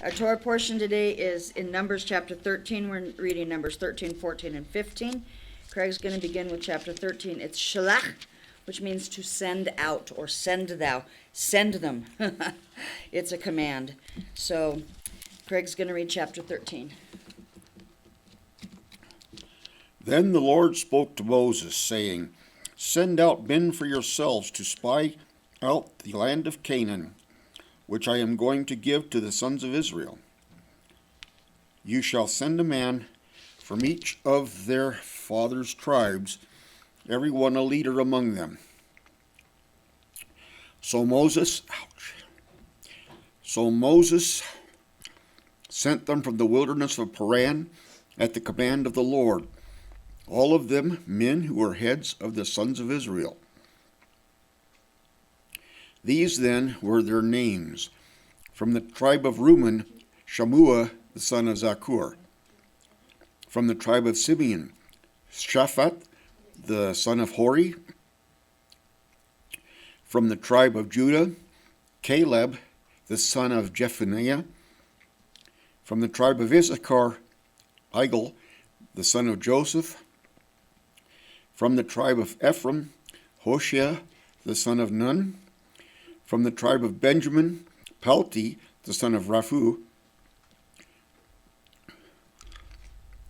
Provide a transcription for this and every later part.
Our Torah portion today is in Numbers chapter 13. We're reading Numbers 13, 14, and 15. Craig's going to begin with chapter 13. It's Shelach, which means to send out or send thou. Send them. It's a command. So Craig's going to read chapter 13. Then the Lord spoke to Moses, saying, Send out men for yourselves to spy out the land of Canaan, which I am going to give to the sons of Israel. You shall send a man from each of their fathers' tribes, every one a leader among them. So Moses sent them from the wilderness of Paran at the command of the Lord, all of them men who were heads of the sons of Israel. These then were their names. From the tribe of Reuben, Shammua the son of Zakur. From the tribe of Simeon, Shaphat the son of Hori. From the tribe of Judah, Caleb the son of Jephunneh. From the tribe of Issachar, Igal the son of Joseph. From the tribe of Ephraim, Hoshea the son of Nun. From the tribe of Benjamin, Palti the son of Raphu.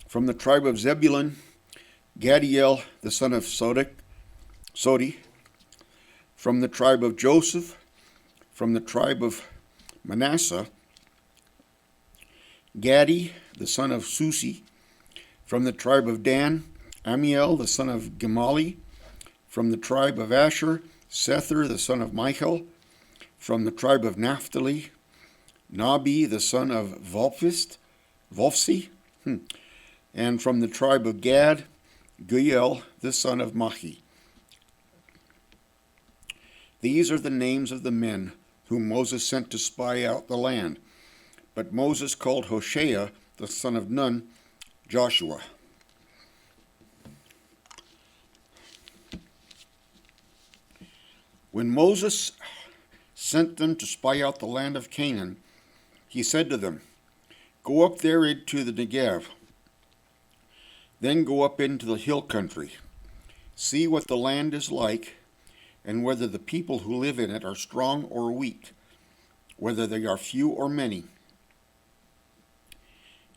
From the tribe of Zebulun, Gadiel the son of Sodi. From the tribe of Joseph, from the tribe of Manasseh, Gadi the son of Susi. From the tribe of Dan, Amiel the son of Gemali. From the tribe of Asher, Sether the son of Michael. From the tribe of Naphtali, Nabi the son of Volfsi. And from the tribe of Gad, Guiel the son of Machi. These are the names of the men whom Moses sent to spy out the land. But Moses called Hoshea the son of Nun, Joshua. When Moses sent them to spy out the land of Canaan, he said to them, Go up there into the Negev, then go up into the hill country. See what the land is like, and whether the people who live in it are strong or weak, whether they are few or many.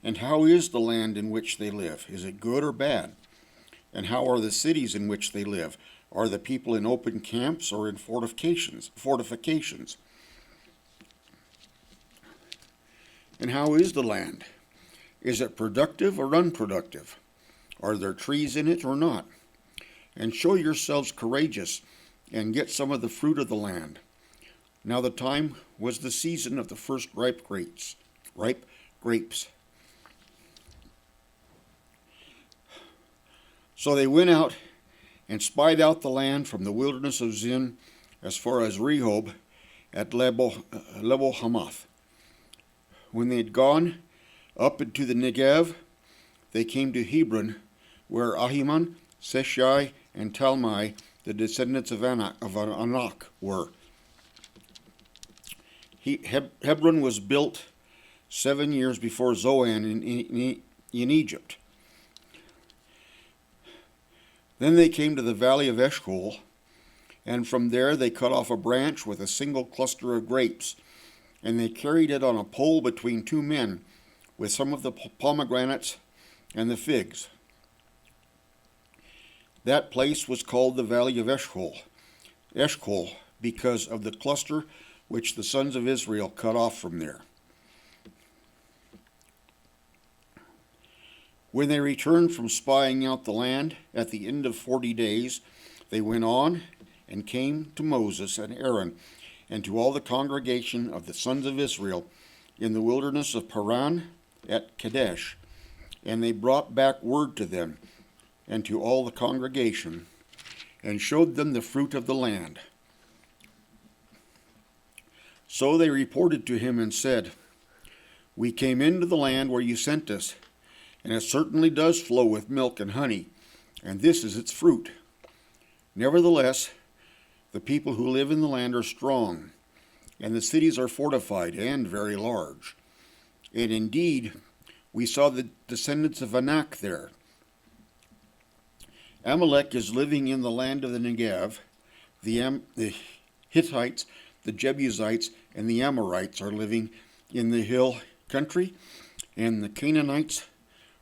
And how is the land in which they live? Is it good or bad? And how are the cities in which they live? Are the people in open camps or in fortifications? And how is the land? Is it productive or unproductive? Are there trees in it or not? And show yourselves courageous and get some of the fruit of the land. Now the time was the season of the first ripe grapes. So they went out and spied out the land from the wilderness of Zin as far as Rehob at Lebo Hamath. When they had gone up into the Negev, they came to Hebron, where Ahiman, Seshai, and Talmai, the descendants of Anak, were. Hebron was built 7 years before Zoan in Egypt. Then they came to the valley of Eshcol, and from there they cut off a branch with a single cluster of grapes, and they carried it on a pole between two men, with some of the pomegranates and the figs. That place was called the valley of Eshcol, because of the cluster which the sons of Israel cut off from there. When they returned from spying out the land at the end of 40 days, they went on and came to Moses and Aaron and to all the congregation of the sons of Israel in the wilderness of Paran at Kadesh. And they brought back word to them and to all the congregation and showed them the fruit of the land. So they reported to him and said, We came into the land where you sent us, and it certainly does flow with milk and honey, and this is its fruit. Nevertheless, the people who live in the land are strong, and the cities are fortified and very large. and indeed we saw the descendants of Anak there. Amalek is living in the land of the Negev. The Hittites, the Jebusites, and the Amorites are living in the hill country, and the Canaanites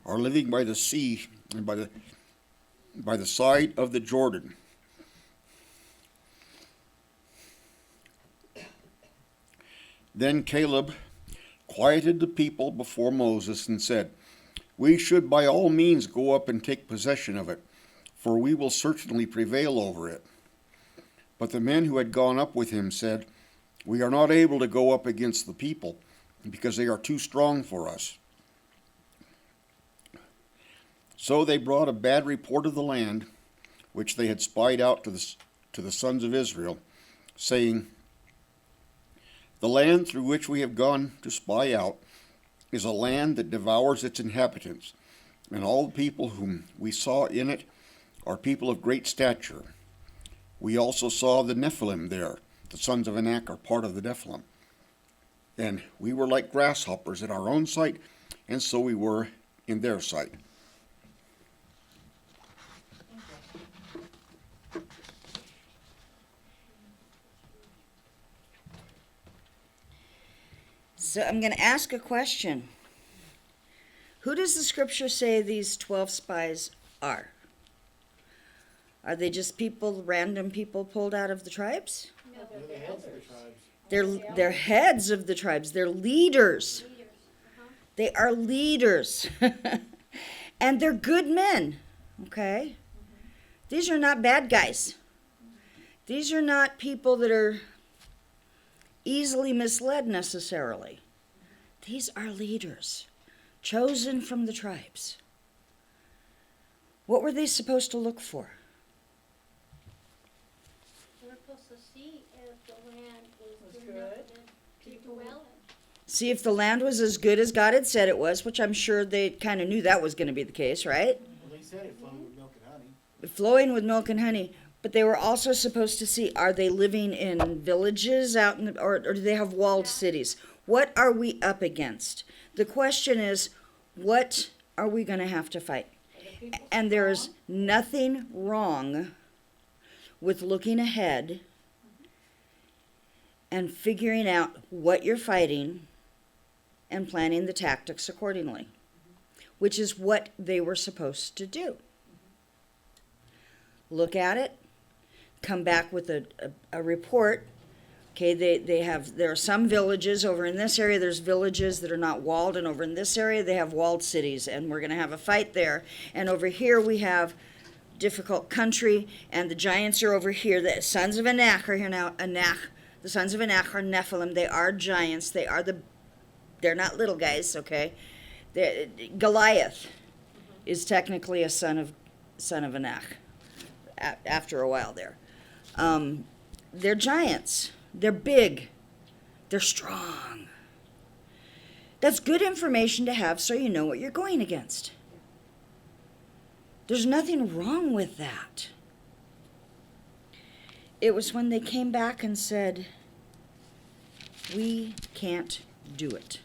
are living by the sea and by the side of the Jordan. Then Caleb quieted the people before Moses and said, "We should by all means go up and take possession of it, for we will certainly prevail over it." But the men who had gone up with him said, "We are not able to go up against the people, because they are too strong for us." So they brought a bad report of the land, which they had spied out to the sons of Israel, saying, "The land through which we have gone to spy out is a land that devours its inhabitants, and all the people whom we saw in it are people of great stature. We also saw the Nephilim there. The sons of Anak are part of the Nephilim. And we were like grasshoppers in our own sight, and so we were in their sight." So I'm going to ask a question. Who does the scripture say these 12 spies are? Are they just people, random people pulled out of the tribes? No, they're the heads of the tribes. They're heads of the tribes. They're leaders. They are leaders. And they're good men. Okay? These are not bad guys. These are not people that are easily misled necessarily. These are leaders, chosen from the tribes. What were they supposed to look for? We're supposed to see if the land is good enough to dwell in. See if the land was as good as God had said it was, which I'm sure they kind of knew that was going to be the case, right? Well, he said it flowed with milk and honey. Flowing with milk and honey. But they were also supposed to see, are they living in villages out in the, or do they have walled cities? What are we up against? The question is, what are we going to have to fight? And there is nothing wrong with looking ahead and figuring out what you're fighting and planning the tactics accordingly, which is what they were supposed to do. Look at it, come back with a report. Okay, there are some villages over in this area. There's villages that are not walled, and over in this area they have walled cities, and we're going to have a fight there. And over here we have difficult country, and the giants are over here. The sons of Anak are here now. The sons of Anak are Nephilim. They are giants. They're not little guys. Okay, Goliath is technically a son of Anak. After a while there. They're giants. They're big. They're strong. That's good information to have so you know what you're going against. There's nothing wrong with that. It was when they came back and said, "We can't do it.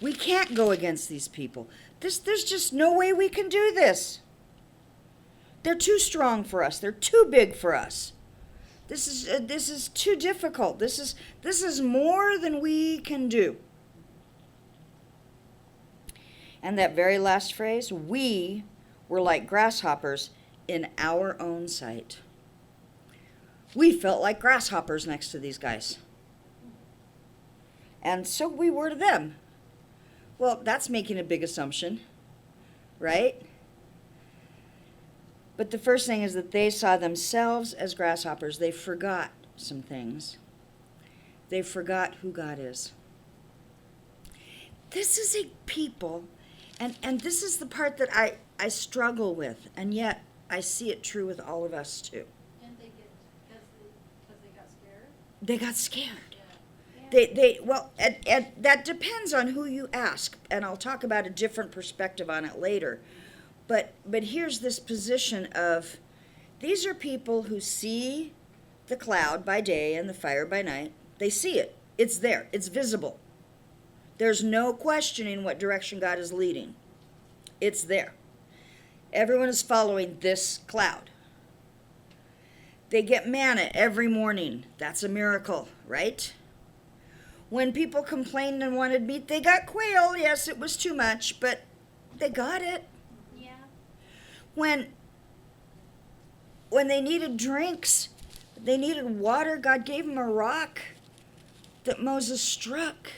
We can't go against these people. There's just no way we can do this. They're too strong for us. They're too big for us. This is too difficult. This is more than we can do." And that very last phrase, we were like grasshoppers in our own sight. We felt like grasshoppers next to these guys. And so we were to them. Well, that's making a big assumption, right? But the first thing is that they saw themselves as grasshoppers. They forgot some things. They forgot who God is. This is a people, and this is the part that I struggle with, and yet I see it true with all of us too. And they get, because they got scared? They got scared. Yeah. And that depends on who you ask, and I'll talk about a different perspective on it later. But here's this position of, these are people who see the cloud by day and the fire by night. They see it. It's there. It's visible. There's no questioning what direction God is leading. It's there. Everyone is following this cloud. They get manna every morning. That's a miracle, right? When people complained and wanted meat, they got quail. Yes, it was too much, but they got it. Yeah. When they needed drinks, they needed water, God gave them a rock that Moses struck.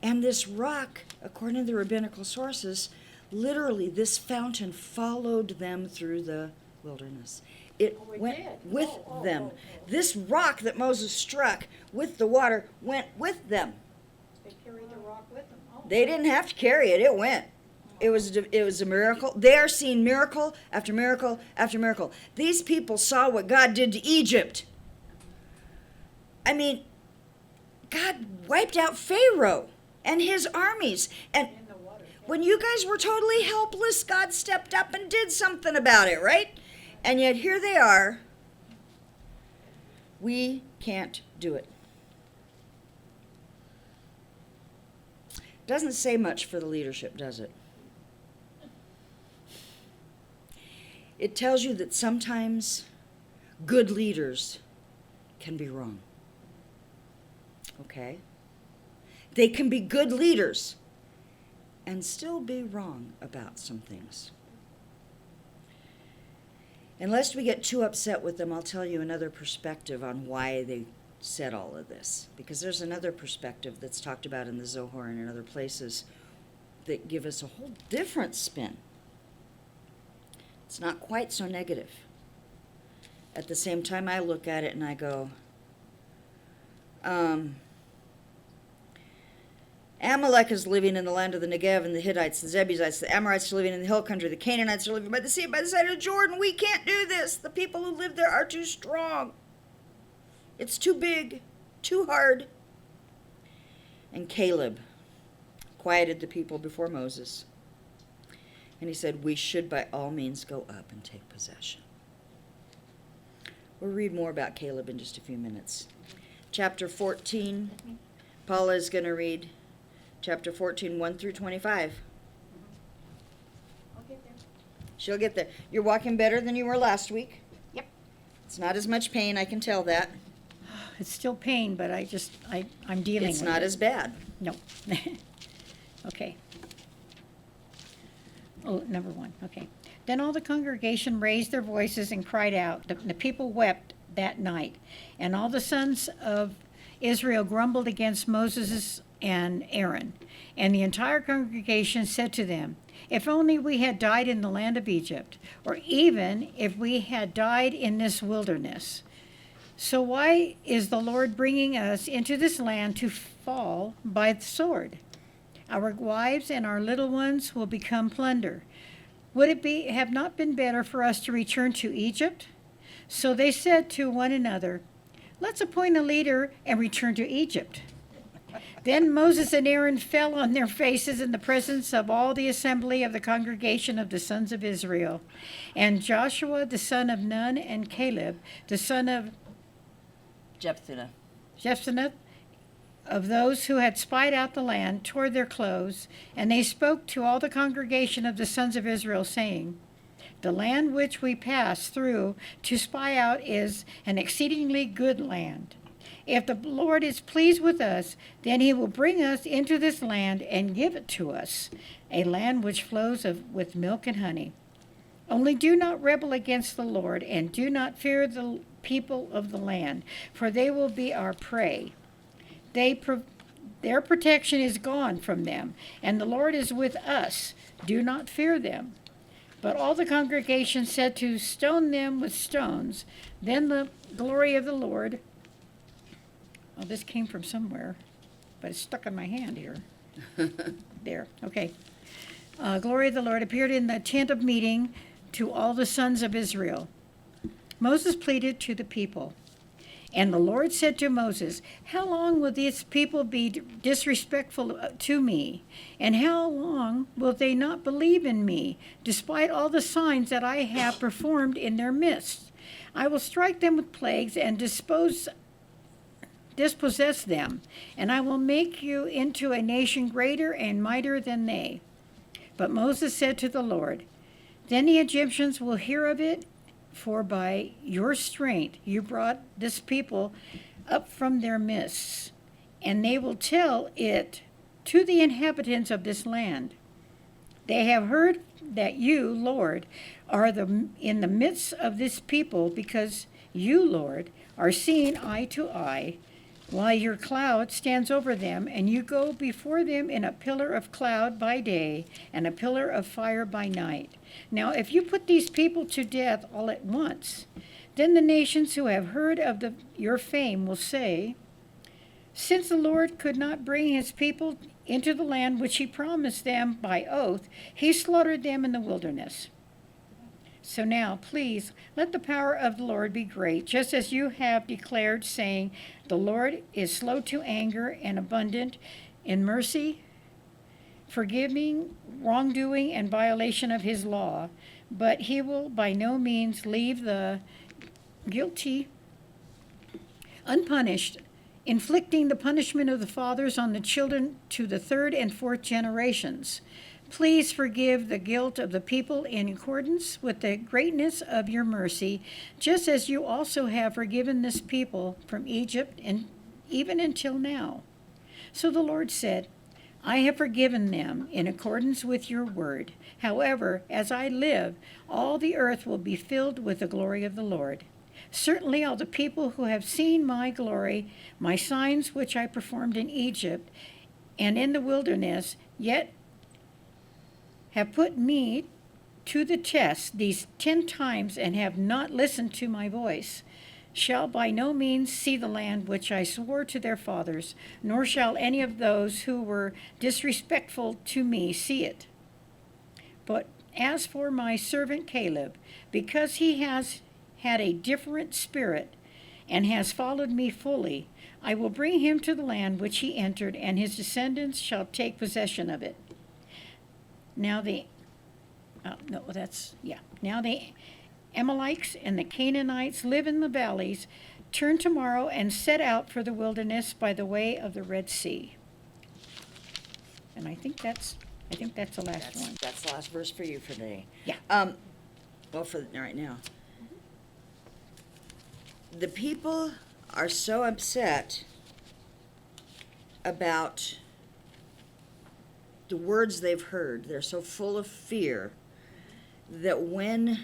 And this rock, according to the rabbinical sources, literally this fountain followed them through the wilderness. It went with them. This rock that Moses struck with the water went with them. They carried the rock with them. Oh. They didn't have to carry it. It went. It was a miracle. They are seeing miracle after miracle after miracle. These people saw what God did to Egypt. I mean, God wiped out Pharaoh and his armies. And In the water. when you guys were totally helpless, God stepped up and did something about it, right? And yet here they are. We can't do it. Doesn't say much for the leadership, does it? It tells you that sometimes good leaders can be wrong. Okay? They can be good leaders and still be wrong about some things. Unless we get too upset with them, I'll tell you another perspective on why they said all of this. Because there's another perspective that's talked about in the Zohar and in other places that give us a whole different spin. It's not quite so negative. At the same time, I look at it and I go, Amalek is living in the land of the Negev and the Hittites, the Jebusites, the Amorites are living in the hill country, the Canaanites are living by the sea, by the side of Jordan. We can't do this. The people who live there are too strong. It's too big, too hard. And Caleb quieted the people before Moses. And he said, we should by all means go up and take possession. We'll read more about Caleb in just a few minutes. Chapter 14, Paula is going to read chapter 14, 1 through 25. I'll get there. She'll get there. You're walking better than you were last week. Yep. It's not as much pain, I can tell that. It's still pain, but I'm dealing It's with not it. as bad. No. Okay. Oh, number 1. Okay. Then all the congregation raised their voices and cried out. The people wept that night. And all the sons of Israel grumbled against Moses and Aaron. And the entire congregation said to them, if only we had died in the land of Egypt, or even if we had died in this wilderness. So why is the Lord bringing us into this land to fall by the sword? Our wives and our little ones will become plunder. Would it have not been better for us to return to Egypt? So they said to one another, let's appoint a leader and return to Egypt. Then Moses and Aaron fell on their faces in the presence of all the assembly of the congregation of the sons of Israel. And Joshua the son of Nun and Caleb the son of Jephthah, of those who had spied out the land, tore their clothes, and they spoke to all the congregation of the sons of Israel, saying, the land which we passed through to spy out is an exceedingly good land. If the Lord is pleased with us, then he will bring us into this land and give it to us, a land which flows with milk and honey. Only do not rebel against the Lord, and do not fear the people of the land, for they will be our prey. Their protection is gone from them, and the Lord is with us. Do not fear them. But all the congregation said to stone them with stones. Then the glory of the Lord, this came from somewhere, but it's stuck in my hand here. There, okay. Glory of the Lord appeared in the tent of meeting to all the sons of Israel. Moses pleaded to the people. And the Lord said to Moses, how long will these people be disrespectful to me? And how long will they not believe in me, despite all the signs that I have performed in their midst? I will strike them with plagues and dispose dispossess them, and I will make you into a nation greater and mightier than they. But Moses said to the Lord, then the Egyptians will hear of it, for by your strength you brought this people up from their midst, and they will tell it to the inhabitants of this land. They have heard that you, Lord, are in the midst of this people, because you, Lord, are seen eye to eye, while your cloud stands over them, and you go before them in a pillar of cloud by day and a pillar of fire by night. Now, if you put these people to death all at once, then the nations who have heard of your fame will say, since the Lord could not bring his people into the land which he promised them by oath, he slaughtered them in the wilderness. So now, please, let the power of the Lord be great, just as you have declared, saying, the Lord is slow to anger and abundant in mercy, forgiving wrongdoing and violation of his law, but he will by no means leave the guilty unpunished, inflicting the punishment of the fathers on the children to the third and fourth generations. Please forgive the guilt of the people in accordance with the greatness of your mercy, just as you also have forgiven this people from Egypt and even until now. So the Lord said, I have forgiven them in accordance with your word. However, as I live, all the earth will be filled with the glory of the Lord. Certainly all the people who have seen my glory, my signs which I performed in Egypt and in the wilderness, yet have put me to the test these 10 times and have not listened to my voice, shall by no means see the land which I swore to their fathers, nor shall any of those who were disrespectful to me see it. But as for my servant Caleb, because he has had a different spirit and has followed me fully, I will bring him to the land which he entered, and his descendants shall take possession of it. Now the Amalekites and the Canaanites live in the valleys. Turn tomorrow and set out for the wilderness by the way of the Red Sea. And I think that's the last one. That's the last verse for you for today. Yeah. Well, for right now. The people are so upset about the words they've heard. They're so full of fear that when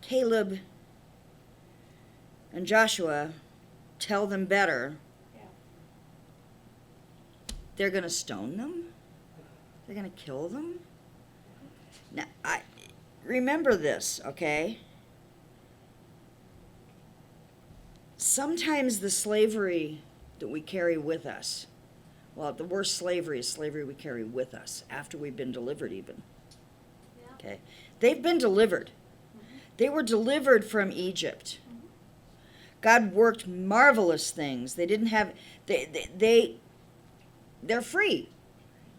Caleb and Joshua tell them better, they're going to stone them. They're going to kill them. Now, remember this, okay? Sometimes the slavery that we carry with us, well, the worst slavery is slavery we carry with us after we've been delivered even. Yeah. Okay? They've been delivered. They were delivered from Egypt. God worked marvelous things. They didn't have, they're free.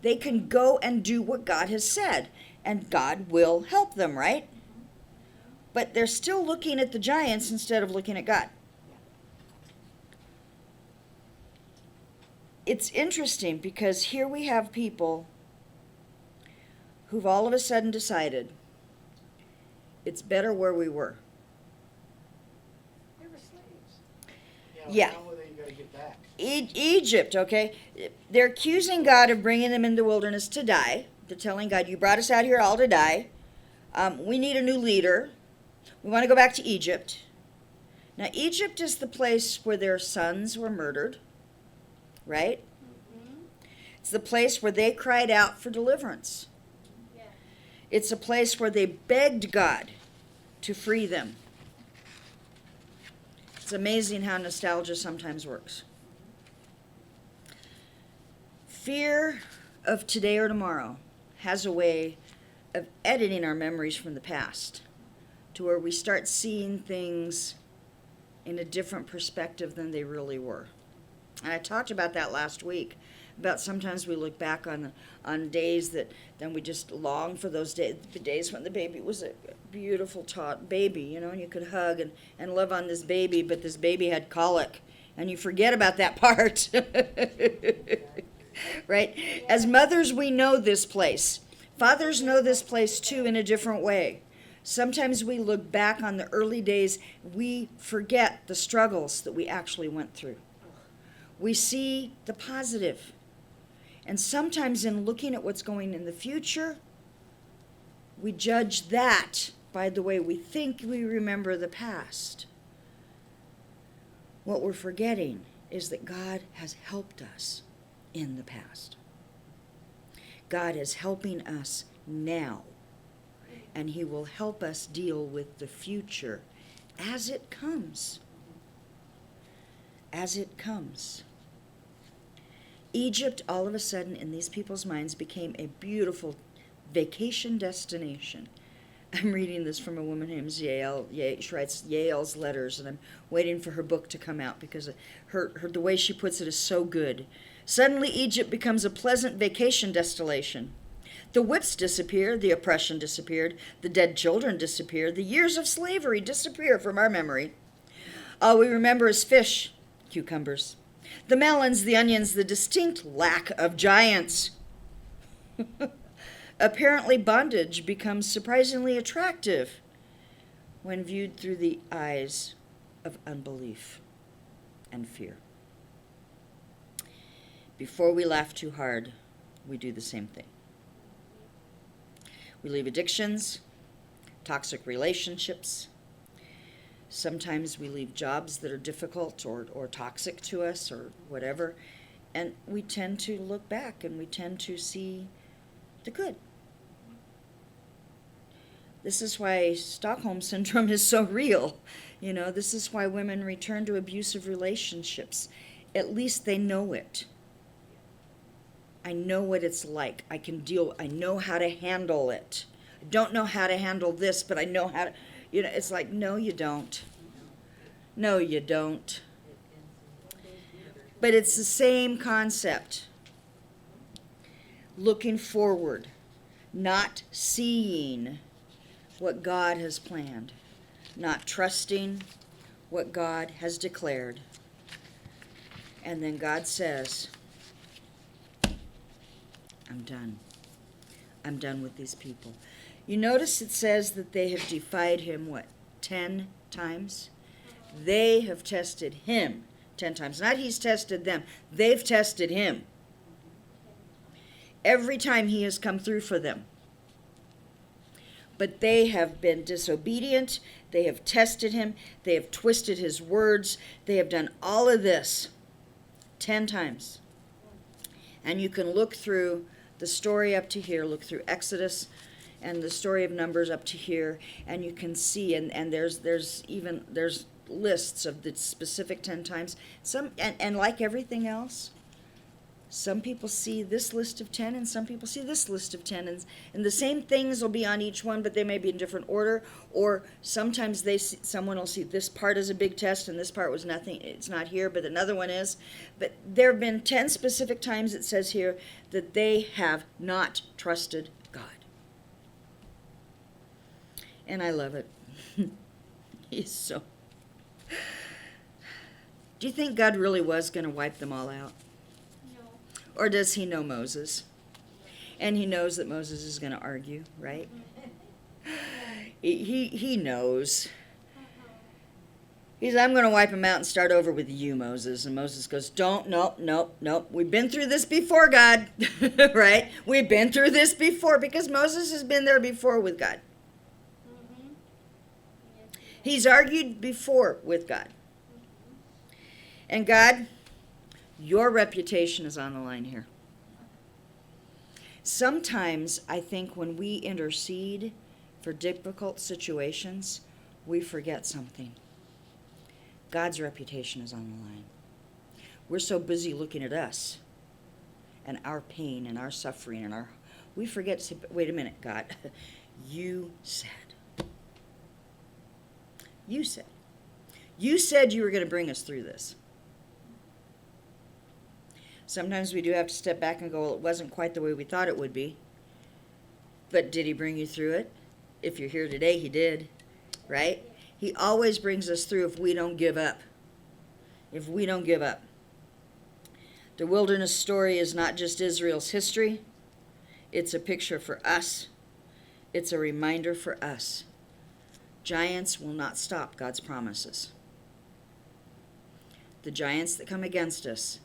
They can go and do what God has said, and God will help them, right? But they're still looking at the giants instead of looking at God. It's interesting because here we have people who've all of a sudden decided it's better where we were. They were slaves. Yeah. How were they going to get back? Egypt, okay? They're accusing God of bringing them in the wilderness to die. They're telling God, you brought us out here all to die. We need a new leader. We want to go back to Egypt. Now, Egypt is the place where their sons were murdered, right? It's the place where they cried out for deliverance. Yeah. It's a place where they begged God to free them. It's amazing how nostalgia sometimes works. Fear of today or tomorrow has a way of editing our memories from the past to where we start seeing things in a different perspective than they really were. And I talked about that last week, about sometimes we look back on days that then we just long for those days, the days when the baby was a beautiful taut baby, and you could hug and love on this baby, but this baby had colic, and you forget about that part. Right? As mothers, we know this place. Fathers know this place too in a different way. Sometimes we look back on the early days, we forget the struggles that we actually went through. We see the positive. And sometimes in looking at what's going in the future, we judge that by the way we think we remember the past. What we're forgetting is that God has helped us in the past. God is helping us now, and he will help us deal with the future as it comes. As it comes. Egypt, all of a sudden, in these people's minds, became a beautiful vacation destination. I'm reading this from a woman named Yael. She writes Yael's letters, and I'm waiting for her book to come out because the way she puts it is so good. Suddenly, Egypt becomes a pleasant vacation destination. The whips disappear, the oppression disappeared, the dead children disappear, the years of slavery disappear from our memory. All we remember is fish, cucumbers, the melons, the onions, the distinct lack of giants. Apparently, bondage becomes surprisingly attractive when viewed through the eyes of unbelief and fear. Before we laugh too hard, we do the same thing. We leave addictions, toxic relationships. Sometimes we leave jobs that are difficult or toxic to us or whatever, and we tend to look back and we tend to see the good. This is why Stockholm Syndrome is so real. This is why women return to abusive relationships. At least they know it. I know what it's like. I know how to handle it. I don't know how to handle this, but I know how to, it's like, no, you don't. No, you don't. But it's the same concept. Looking forward, not seeing what God has planned, not trusting what God has declared. And then God says, I'm done. I'm done with these people. You notice it says that they have defied him, 10 times? They have tested him 10 times. Not he's tested them. They've tested him. Every time he has come through for them. But they have been disobedient. They have tested him. They have twisted his words. They have done all of this 10 times. And you can look through the story up to here, look through Exodus and the story of Numbers up to here, and you can see, and there's lists of the specific 10 times. And like everything else, some people see this list of 10 and some people see this list of 10, and the same things will be on each one, but they may be in different order, or sometimes someone will see this part as a big test and this part was nothing, it's not here, but another one is. But there have been 10 specific times, it says here, that they have not trusted God. And I love it. He's so... Do you think God really was going to wipe them all out? No. Or does he know Moses? And he knows that Moses is going to argue, right? He knows. He says, I'm going to wipe him out and start over with you, Moses. And Moses goes, nope. We've been through this before, God. Right? We've been through this before because Moses has been there before with God. Mm-hmm. Yes. He's argued before with God. And God, your reputation is on the line here. Sometimes I think when we intercede for difficult situations, we forget something. God's reputation is on the line. We're so busy looking at us and our pain and our suffering and we forget to say, wait a minute, God, you said you said you were going to bring us through this. Sometimes we do have to step back and go, well, it wasn't quite the way we thought it would be. But did he bring you through it? If you're here today, he did, right? He always brings us through if we don't give up. if we don't give up. The wilderness story is not just Israel's history. It's a picture for us. It's a reminder for us. Giants will not stop God's promises. The giants that come against us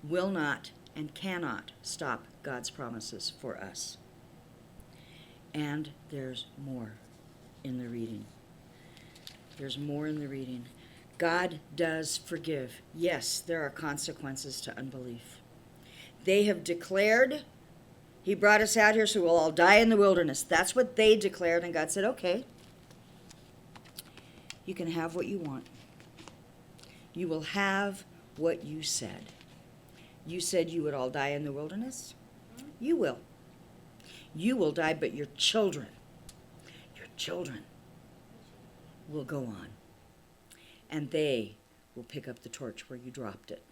will not and cannot stop God's promises for us. And there's more in the reading. There's more in the reading. God does forgive. Yes, there are consequences to unbelief. They have declared, He brought us out here so we'll all die in the wilderness. That's what they declared, and God said, okay, you can have what you want. You will have what you said. You said you would all die in the wilderness? You will. You will die, but your children will go on. And they will pick up the torch where you dropped it.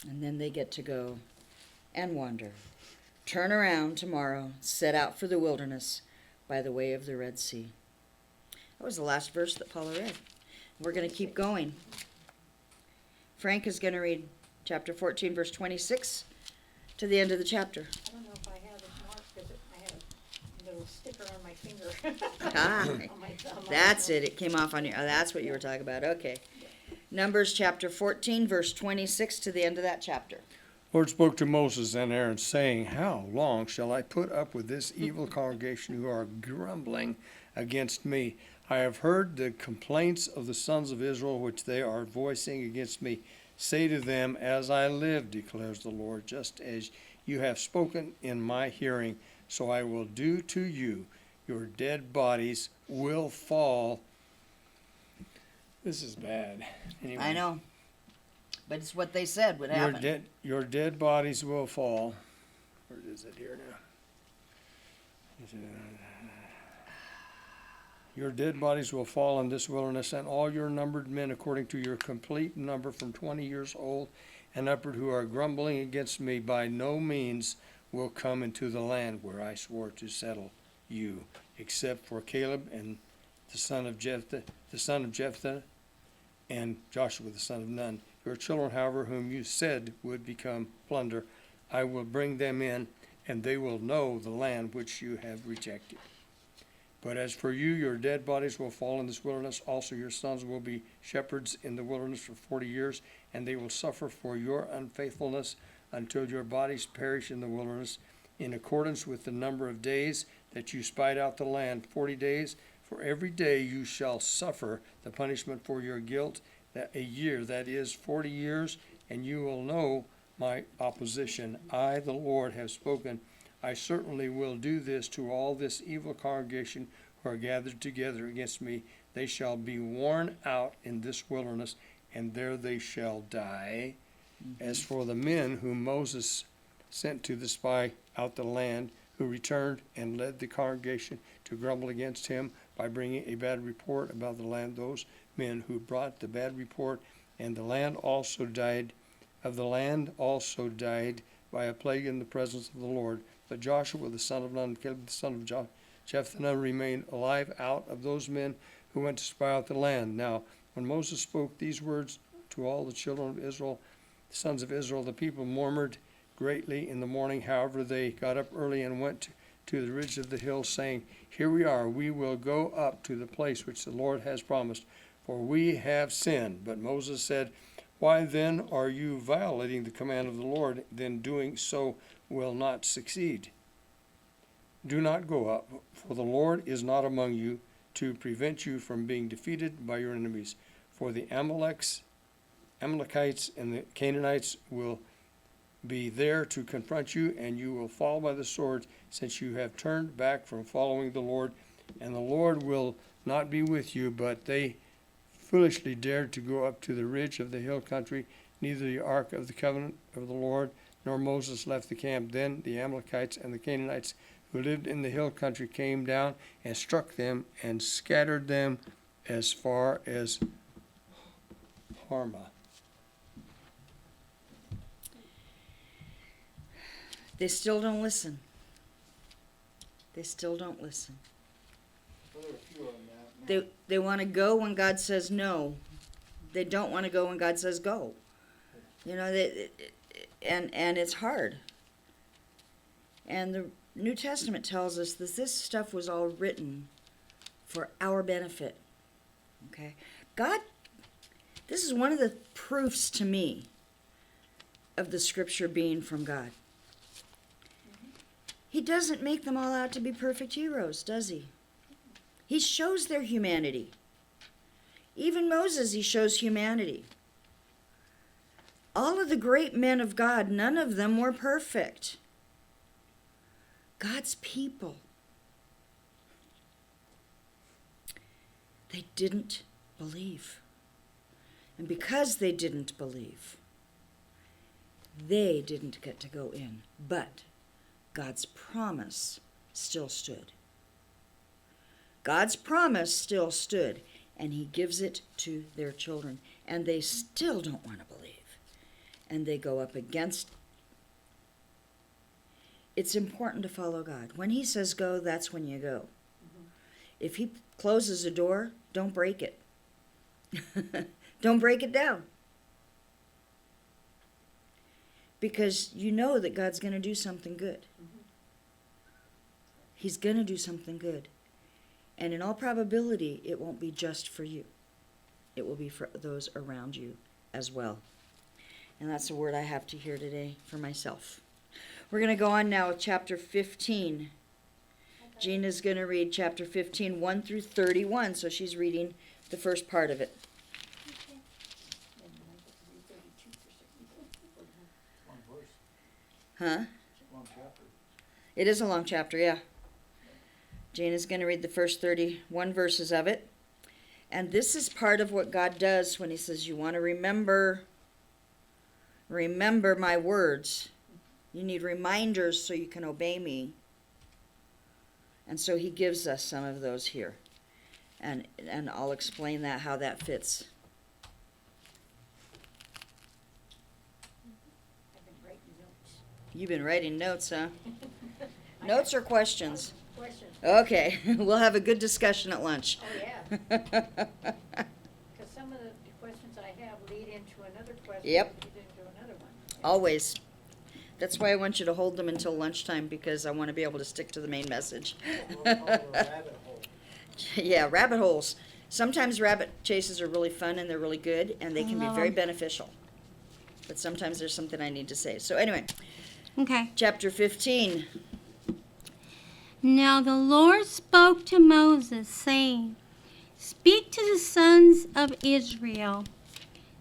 And then they get to go and wander. Turn around tomorrow, set out for the wilderness by the way of the Red Sea. That was the last verse that Paula read. We're going to keep going. Frank is going to read chapter 14, verse 26 to the end of the chapter. I don't know if I have it marked because I had a little sticker on my finger. Ah, On my thumb. that's it. It came off on your, oh, that's what you were talking about. Okay. Numbers chapter 14, verse 26 to the end of that chapter. Lord spoke to Moses and Aaron, saying, How long shall I put up with this evil congregation who are grumbling against me? I have heard the complaints of the sons of Israel, which they are voicing against me. Say to them, As I live, declares the Lord, just as you have spoken in my hearing, so I will do to you. Your dead bodies will fall. This is bad. Anyway, I know. But it's what they said would happen. Your dead bodies will fall. Where is it here now? Your dead bodies will fall in this wilderness, and all your numbered men according to your complete number from 20 years old and upward who are grumbling against me by no means will come into the land where I swore to settle you, except for Caleb and the son of Jephthah, and Joshua the son of Nun. Your children, however, whom you said would become plunder, I will bring them in, and they will know the land which you have rejected. But as for you, your dead bodies will fall in this wilderness. Also your sons will be shepherds in the wilderness for 40 years, and they will suffer for your unfaithfulness until your bodies perish in the wilderness, in accordance with the number of days that you spied out the land, 40 days. For every day you shall suffer the punishment for your guilt, that a year, that is 40 years, and you will know my opposition. I, the Lord, have spoken. I certainly will do this to all this evil congregation who are gathered together against me. They shall be worn out in this wilderness, and there they shall die. As for the men whom Moses sent to spy out the land, who returned and led the congregation to grumble against him by bringing a bad report about the land, those men who brought the bad report, and the land also died by a plague in the presence of the Lord. But Joshua the son of Nun, Caleb the son of Jephthah remained alive out of those men who went to spy out the land. Now, when Moses spoke these words to all the children of Israel, the sons of Israel, the people murmured greatly in the morning. However, they got up early and went to the ridge of the hill, saying, Here we are, we will go up to the place which the Lord has promised, for we have sinned. But Moses said, Why then are you violating the command of the Lord? Then doing so will not succeed. Do not go up, for the Lord is not among you to prevent you from being defeated by your enemies. For the Amalekites and the Canaanites will be there to confront you, and you will fall by the sword, since you have turned back from following the Lord. And the Lord will not be with you, but they foolishly dared to go up to the ridge of the hill country. Neither the ark of the covenant of the Lord nor Moses left the camp. Then the Amalekites and the Canaanites who lived in the hill country came down and struck them and scattered them as far as Hormah. They still don't listen. They still don't listen. Well, there were a few of them now. They want to go when God says no. They don't want to go when God says go. You know, and it's hard. And the New Testament tells us that this stuff was all written for our benefit. Okay? God, this is one of the proofs to me of the scripture being from God. He doesn't make them all out to be perfect heroes, does he? He shows their humanity. Even Moses, he shows humanity. All of the great men of God, none of them were perfect. God's people, they didn't believe. And because they didn't believe, they didn't get to go in. But God's promise still stood. God's promise still stood, and he gives it to their children. And they still don't want to believe. And they go up against. It's important to follow God. When he says go, that's when you go. If he closes a door, don't break it. Don't break it down. Because you know that God's going to do something good. He's going to do something good. And in all probability, it won't be just for you. It will be for those around you as well. And that's the word I have to hear today for myself. We're going to go on now with chapter 15. Gina's going to read chapter 15, 1 through 31. So she's reading the first part of it. Huh? It is a long chapter, yeah. Gina's going to read the first 31 verses of it. And this is part of what God does when he says, you want to remember my words. You need reminders so you can obey me. And so he gives us some of those here. And I'll explain that, how that fits. I've been writing notes. You've been writing notes, huh? Notes or questions? Questions? Okay, we'll have a good discussion at lunch. Oh, yeah. Because some of the questions I have lead into another question. Yep. Lead into another one. Always. That's why I want you to hold them until lunchtime, because I want to be able to stick to the main message. We'll call it a rabbit hole. Yeah, rabbit holes. Sometimes rabbit chases are really fun and they're really good and they can be love very 'em. beneficial. But sometimes there's something I need to say. So anyway, Okay. chapter 15. Now the Lord spoke to Moses, saying, Speak to the sons of Israel.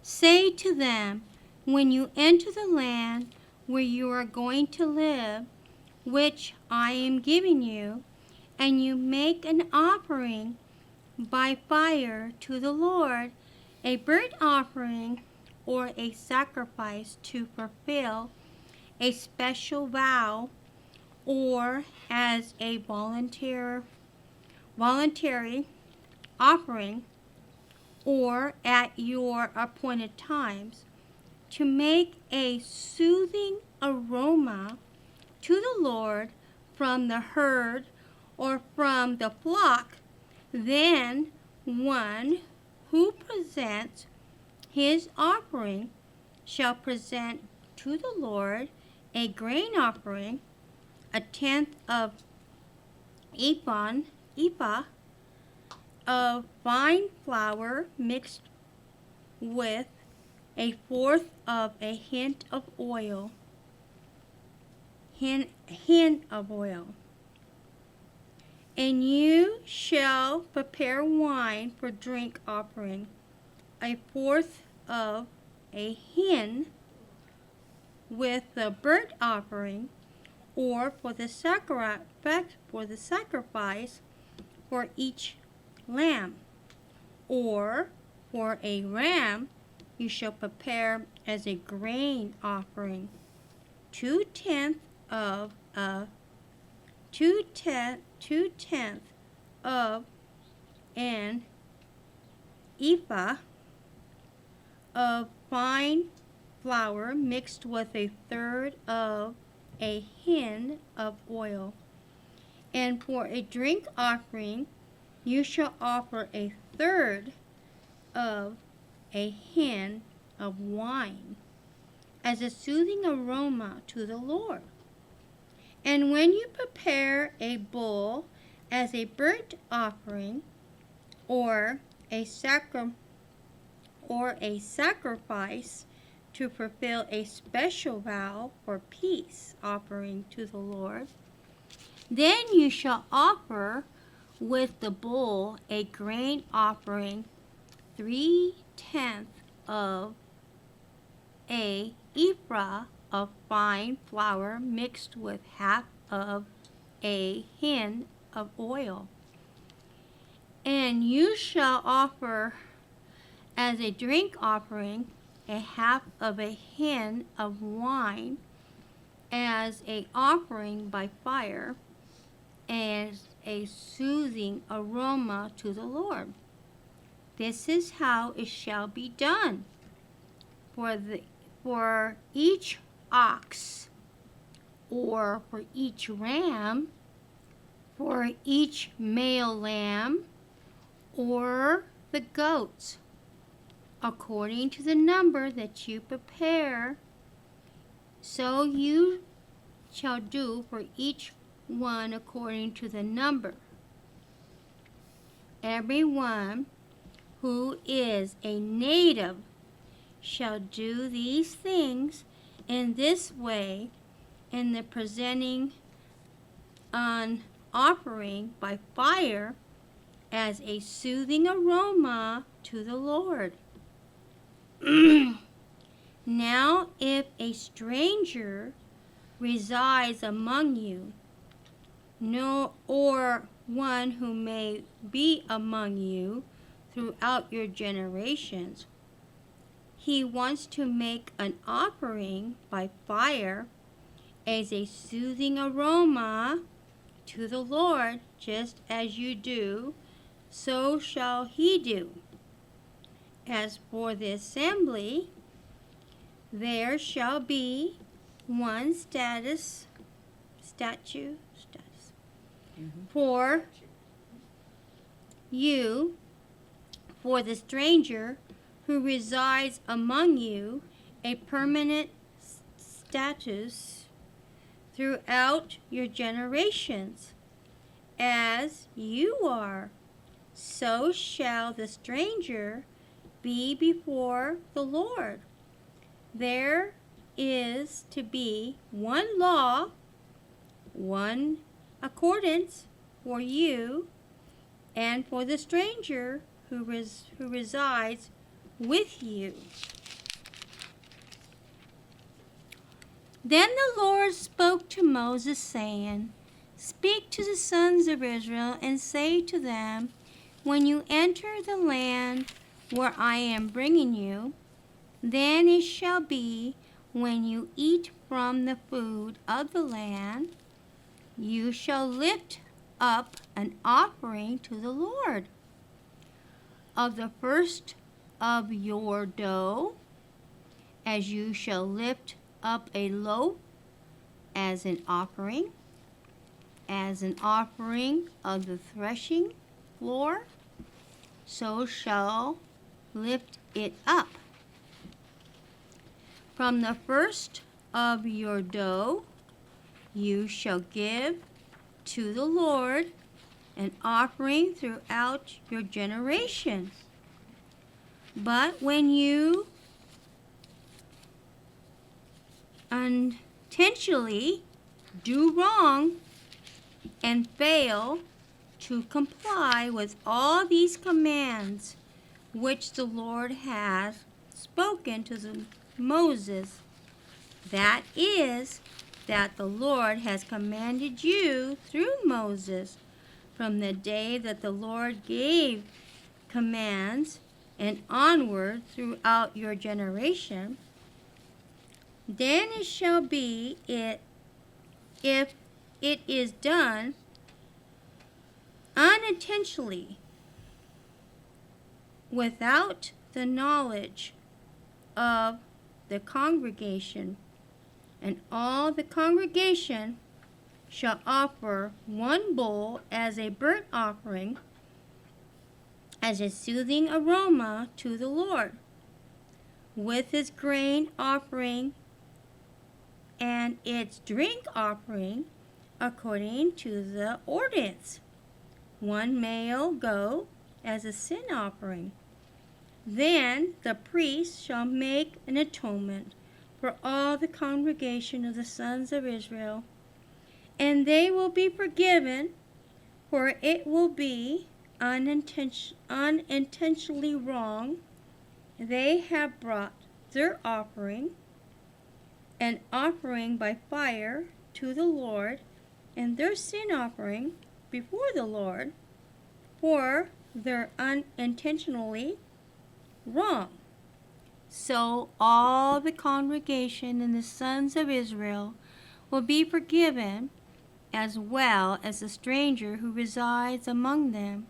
Say to them, when you enter the land where you are going to live, which I am giving you, and you make an offering by fire to the Lord, a burnt offering or a sacrifice to fulfill a special vow, or as a voluntary offering, or at your appointed times, to make a soothing aroma to the Lord from the herd or from the flock, then one who presents his offering shall present to the Lord a grain offering, a tenth of ephah of fine flour mixed with a fourth of a hint of oil. And you shall prepare wine for drink offering, a fourth of a hin with the burnt offering, or for the sacrifice for each lamb, or for a ram you shall prepare as a grain offering 2/10 of an ephah of fine flour mixed with a third of a hin of oil. And for a drink offering you shall offer a third of a hin of wine as a soothing aroma to the Lord. And when you prepare a bull as a burnt offering or a sacrifice to fulfill a special vow or peace offering to the Lord, then you shall offer with the bull a grain offering 3/10 of a ephah of fine flour mixed with half of a hin of oil. And you shall offer as a drink offering a half of a hin of wine as a offering by fire, as a soothing aroma to the Lord. This is how it shall be done for each ox, or for each ram, for each male lamb, or the goats, according to the number that you prepare. So you shall do for each one according to the number. Everyone who is a native shall do these things in this way in the presenting an offering by fire as a soothing aroma to the Lord. Now if a stranger resides among you, or one who may be among you throughout your generations, he wants to make an offering by fire as a soothing aroma to the Lord, just as you do, so shall he do. As for the assembly, there shall be one statute for you, for the stranger who resides among you, a permanent status throughout your generations. As you are, so shall the stranger be before the Lord. There is to be one law, one accordance for you and for the stranger who resides with you. Then the Lord spoke to Moses, saying, Speak to the sons of Israel, and say to them, When you enter the land where I am bringing you, then it shall be, when you eat from the food of the land, you shall lift up an offering to the Lord. Of the first of your dough, as you shall lift up a loaf as an offering of the threshing floor, so shall lift it up. From the first of your dough you shall give to the Lord an offering throughout your generations. But when you unintentionally do wrong and fail to comply with all these commands which the Lord has spoken to Moses, that is, that the Lord has commanded you through Moses from the day that the Lord gave commands and onward throughout your generation, then it shall be if it is done unintentionally without the knowledge of the congregation, and all the congregation shall offer one bull as a burnt offering, as a soothing aroma to the Lord. with its grain offering and its drink offering according to the ordinance. 1 male goat as a sin offering. Then the priest shall make an atonement for all the congregation of the sons of Israel, and they will be forgiven, for it will be unintentionally wrong. They have brought their offering, an offering by fire to the Lord, and their sin offering before the Lord, for their unintentionally wrong. So all the congregation and the sons of Israel will be forgiven, as well as the stranger who resides among them.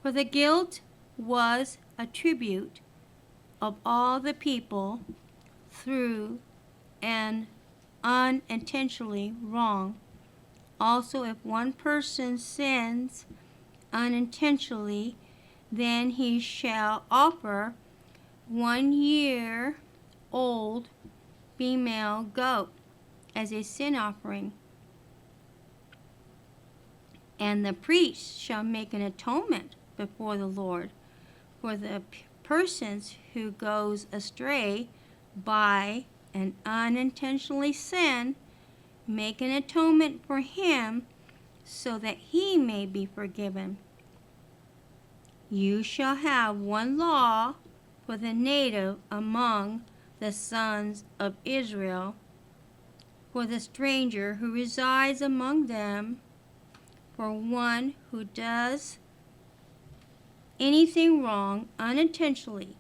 For the guilt was a tribute of all the people through an unintentionally wrong. Also, if one person sins unintentionally, then he shall offer 1 year old female goat as a sin offering. And the priest shall make an atonement before the Lord for the persons who goes astray by an unintentionally sin. Make an atonement for him so that he may be forgiven. You shall have one law for the native among the sons of Israel, for the stranger who resides among them, for one who does anything wrong unintentionally,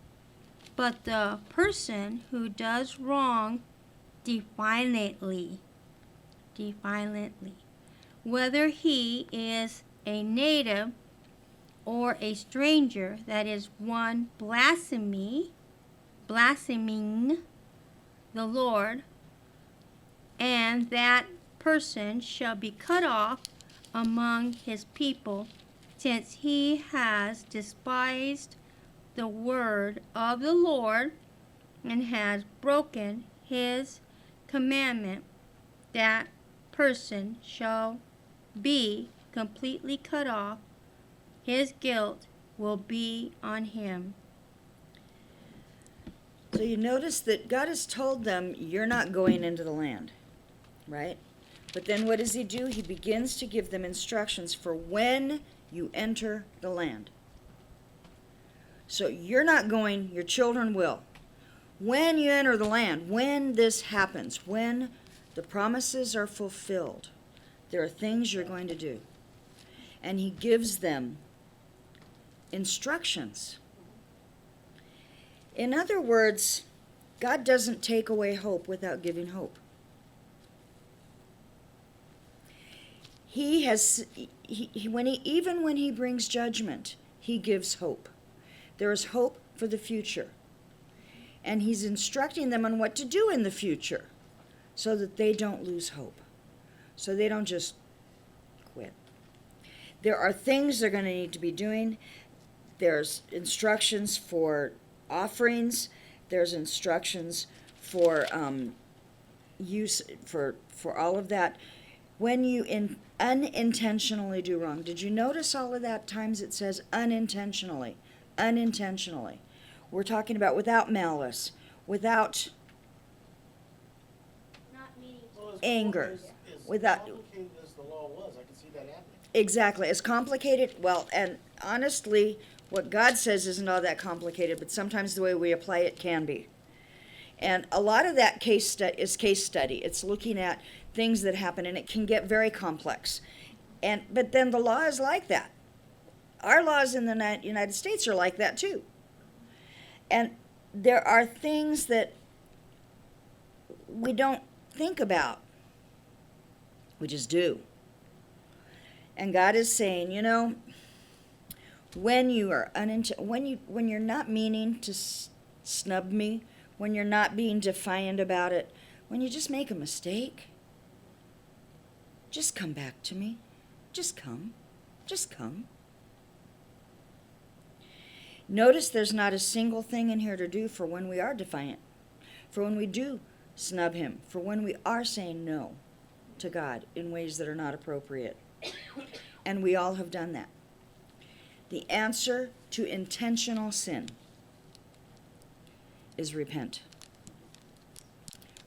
but the person who does wrong defiantly, whether he is a native or a stranger, that is one blaspheming the Lord, and that person shall be cut off among his people, since he has despised the word of the Lord and has broken his commandment. That person shall be completely cut off. His guilt will be on him. So you notice that God has told them, you're not going into the land, right? But then what does he do? He begins to give them instructions for when you enter the land. So you're not going, your children will. When you enter the land, when this happens, when the promises are fulfilled, there are things you're going to do. And he gives them instructions. In other words, God doesn't take away hope without giving hope. Even when he brings judgment, he gives hope. There is hope for the future. And he's instructing them on what to do in the future so that they don't lose hope. So they don't just quit. There are things they're going to need to be doing. There's instructions for offerings. There's instructions for use for all of that. When you unintentionally do wrong, did you notice all of that times it says unintentionally? Unintentionally. We're talking about without malice, without Not meaning to. Well, as anger, as without- complicated as the law was, I can see that happening. exactly as complicated. Well, and honestly, what God says isn't all that complicated, but sometimes the way we apply it can be. And a lot of that is case study. It's looking at things that happen, and it can get very complex. But then the law is like that. Our laws in the United States are like that too. And there are things that we don't think about. We just do. And God is saying, when you are when you're not meaning to snub me, when you're not being defiant about it, when you just make a mistake, just come back to me. Just come. Notice there's not a single thing in here to do for when we are defiant, for when we do snub him, for when we are saying no to God in ways that are not appropriate. And we all have done that. The answer to intentional sin is repent.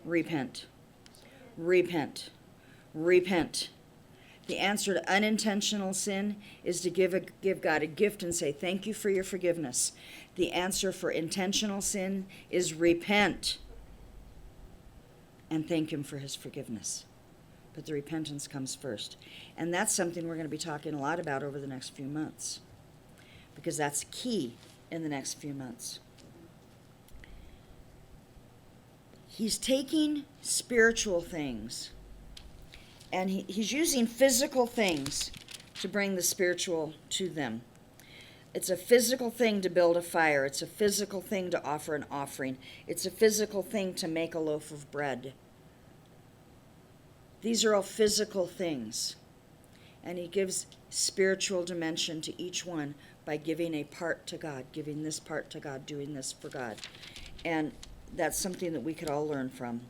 Repent. Repent. Repent. The answer to unintentional sin is to give God a gift and say, thank you for your forgiveness. The answer for intentional sin is repent and thank him for his forgiveness. But the repentance comes first. And that's something we're going to be talking a lot about over the next few months, because that's key in the next few months. He's taking spiritual things, and he's using physical things to bring the spiritual to them. It's a physical thing to build a fire. It's a physical thing to offer an offering. It's a physical thing to make a loaf of bread. These are all physical things. And he gives spiritual dimension to each one by giving a part to God, giving this part to God, doing this for God. And that's something that we could all learn from.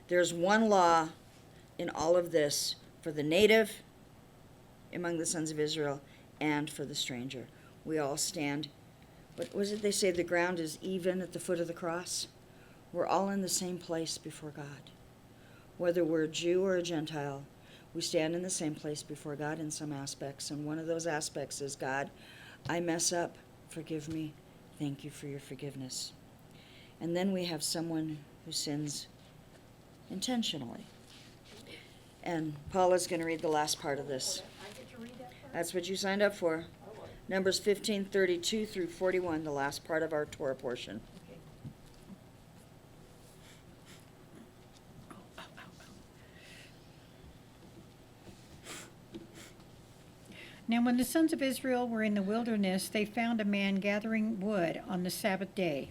There's one law in all of this for the native among the sons of Israel and for the stranger. We all stand. What was it they say? The ground is even at the foot of the cross. We're all in the same place before God. Whether we're a Jew or a Gentile, we stand in the same place before God in some aspects. And one of those aspects is, God, I mess up. Forgive me. Thank you for your forgiveness. And then we have someone who sins intentionally. And Paula's going to read the last part of this. That's what you signed up for. Numbers 15:32 through 41, the last part of our Torah portion. Now when the sons of Israel were in the wilderness, they found a man gathering wood on the Sabbath day.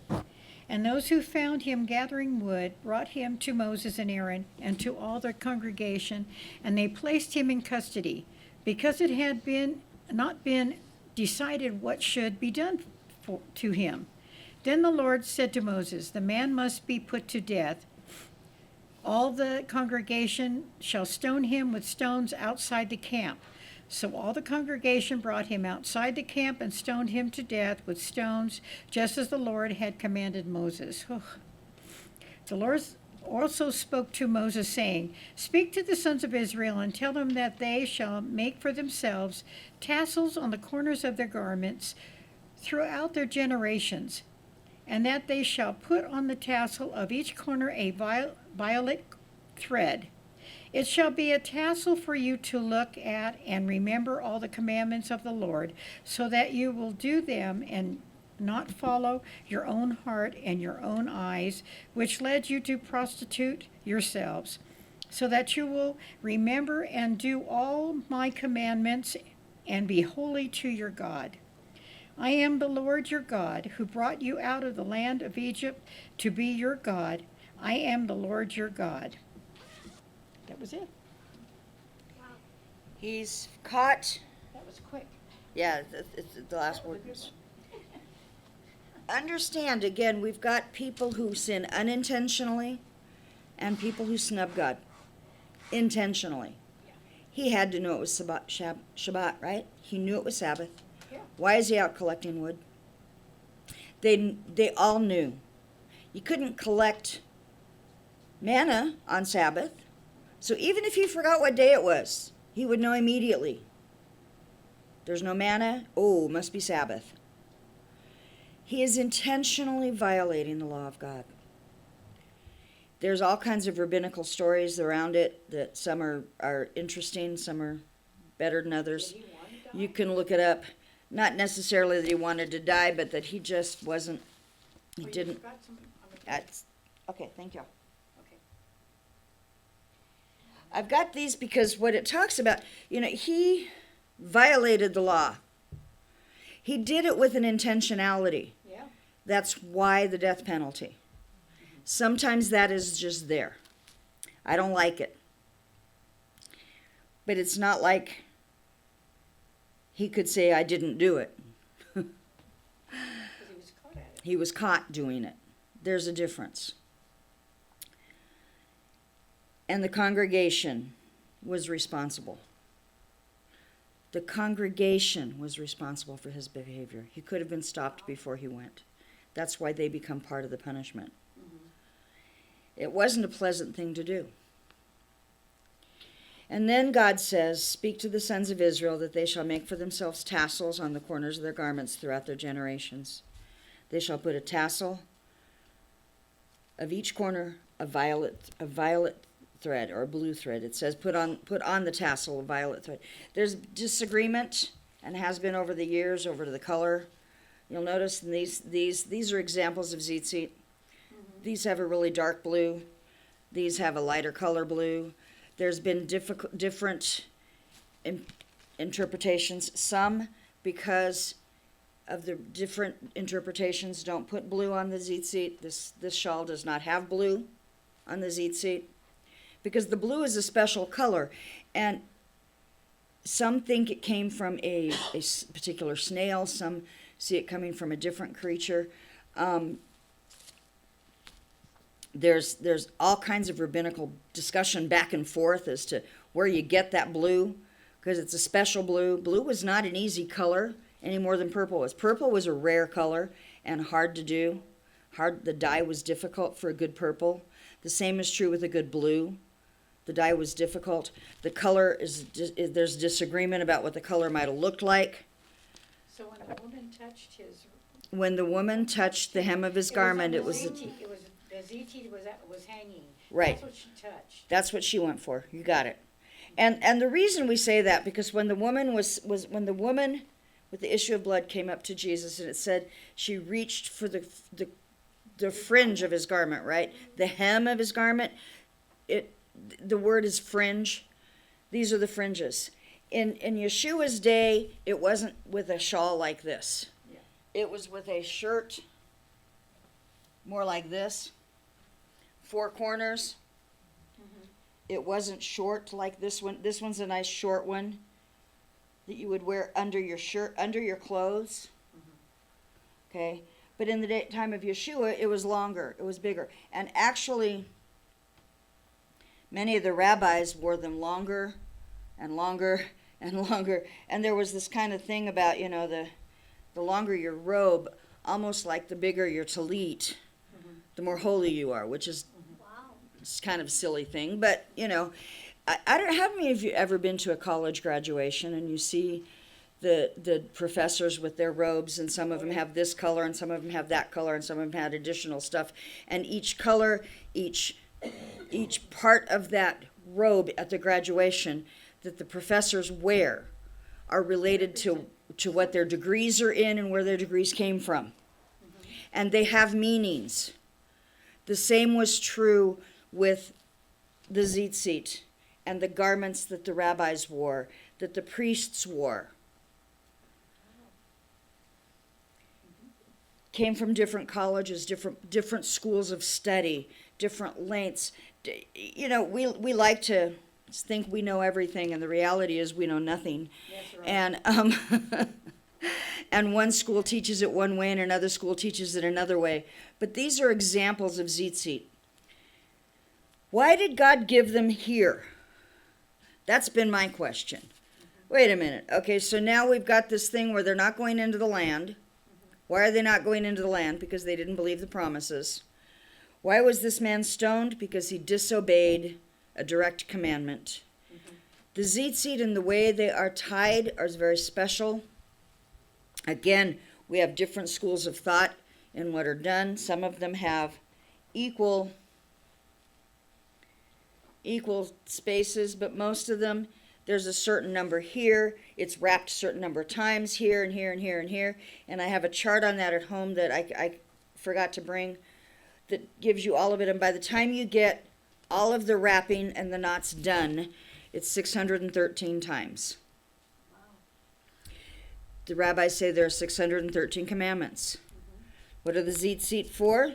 And those who found him gathering wood brought him to Moses and Aaron and to all the congregation, and they placed him in custody, because it had not been decided what should be done to him. Then the Lord said to Moses, the man must be put to death. All the congregation shall stone him with stones outside the camp. So all the congregation brought him outside the camp and stoned him to death with stones, just as the Lord had commanded Moses. The Lord also spoke to Moses, saying, speak to the sons of Israel and tell them that they shall make for themselves tassels on the corners of their garments throughout their generations, and that they shall put on the tassel of each corner a violet thread. It shall be a tassel for you to look at and remember all the commandments of the Lord, so that you will do them and not follow your own heart and your own eyes, which led you to prostitute yourselves, so that you will remember and do all my commandments and be holy to your God. I am the Lord your God, who brought you out of the land of Egypt to be your God. I am the Lord your God. That was it. He's caught. That was quick. Yeah, it's the last word. Understand, again, we've got people who sin unintentionally and people who snub God intentionally. He had to know it was Shabbat, right? He knew it was Sabbath. Yeah. Why is he out collecting wood? They all knew. You couldn't collect manna on Sabbath. So even if he forgot what day it was, he would know immediately. There's no manna. Oh, it must be Sabbath. He is intentionally violating the law of God. There's all kinds of rabbinical stories around it that some are interesting, some are better than others. You can look it up. Not necessarily that he wanted to die, but that he just wasn't, he didn't. Okay, thank you. I've got these because what it talks about, he violated the law. He did it with an intentionality. Yeah. That's why the death penalty. Sometimes that is just there. I don't like it. But it's not like he could say, I didn't do it. he was caught at it. He was caught doing it. There's a difference. And the congregation was responsible. The congregation was responsible for his behavior. He could have been stopped before he went. That's why they become part of the punishment. It wasn't a pleasant thing to do. And then God says, "Speak to the sons of Israel that they shall make for themselves tassels on the corners of their garments throughout their generations. They shall put a tassel of each corner of violet thread or blue thread." It says put on the tassel of violet thread. There's disagreement, and has been over the years, over the color. You'll notice in these are examples of tzitzit. These have a really dark blue. These have a lighter color blue. There's been different interpretations. Some, because of the different interpretations, don't put blue on the tzitzit. This shawl does not have blue on the tzitzit, because the blue is a special color, and some think it came from a particular snail. Some see it coming from a different creature. There's all kinds of rabbinical discussion back and forth as to where you get that blue, because it's a special blue. Blue was not an easy color any more than purple was. Purple was a rare color and hard to do. The dye was difficult for a good purple. The same is true with a good blue. The dye was difficult. The color there's disagreement about what the color might have looked like. So when the woman touched his, When the woman touched the hem of his garment, the it was ziti was hanging. Right. That's what she touched. That's what she went for. You got it. And the reason we say that, because when the woman when the woman with the issue of blood came up to Jesus, and it said she reached for the fringe of his garment, right? The hem of his garment. The word is fringe. These are the fringes. In Yeshua's day, it wasn't with a shawl like this. Yeah. It was with a shirt more like this, 4 corners. It wasn't short like this one. This one's a nice short one that you would wear under your shirt, under your clothes. Okay? But in the time of Yeshua, it was longer. It was bigger. And actually, many of the rabbis wore them longer and longer and longer. And there was this kind of thing about, the longer your robe, almost like the bigger your talit, the more holy you are, which is it's kind of a silly thing. But, I don't have many of you ever been to a college graduation and you see the professors with their robes, and some of them have this color and some of them have that color and some of them had additional stuff, and each color, each part of that robe at the graduation that the professors wear are related to what their degrees are in and where their degrees came from. And they have meanings. The same was true with the tzitzit and the garments that the rabbis wore, that the priests wore. Came from different colleges, different schools of study, different lengths. We like to think we know everything, and the reality is we know nothing. That's right. And and one school teaches it one way and another school teaches it another way. But these are examples of tzitzit. Why did God give them here? That's been my question. Wait a minute. Okay, so now we've got this thing where they're not going into the land. Why are they not going into the land? Because they didn't believe the promises. Why was this man stoned? Because he disobeyed a direct commandment. The tzitzit and the way they are tied are very special. Again, we have different schools of thought in what are done. Some of them have equal spaces, but most of them, there's a certain number here. It's wrapped a certain number of times here and here and here and here. And I have a chart on that at home that I forgot to bring that gives you all of it. And by the time you get all of the wrapping and the knots done, it's 613 times. The rabbis say there are 613 commandments. What are the tzitzit for?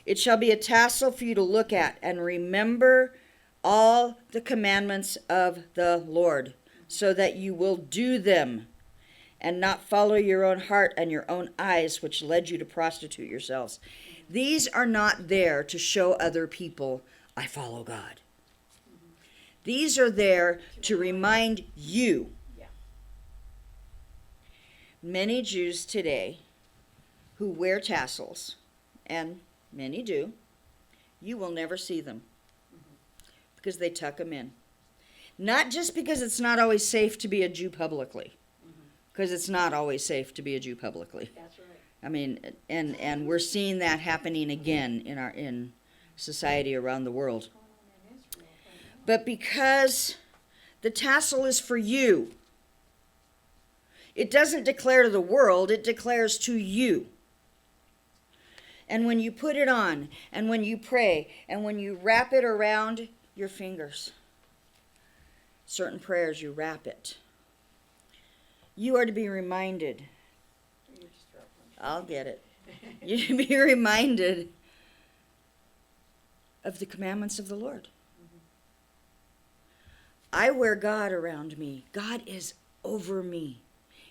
It shall be a tassel for you to look at and remember all the commandments of the Lord, so that you will do them and not follow your own heart and your own eyes, which led you to prostitute yourselves. These are not there to show other people, I follow God. These are there to remind you. Many Jews today who wear tassels, and many do, you will never see them because they tuck them in. Not just because it's not always safe to be a Jew publicly, because it's not always safe to be a Jew publicly. That's right. I mean, and we're seeing that happening again in society around the world. But because the tassel is for you, it doesn't declare to the world, it declares to you. And when you put it on, and when you pray, and when you wrap it around your fingers, certain prayers you wrap it, you are to be reminded. I'll get it. You're to be reminded of the commandments of the Lord. I wear God around me. God is over me.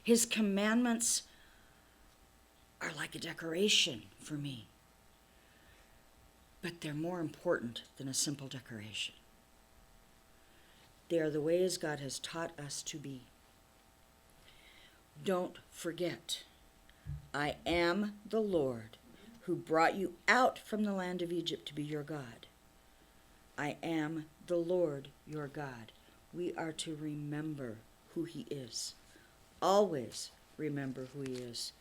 His commandments are like a decoration for me. But they're more important than a simple decoration. They are the ways God has taught us to be. Don't forget, I am the Lord who brought you out from the land of Egypt to be your God. I am the Lord your God. We are to remember who he is. Always remember who he is.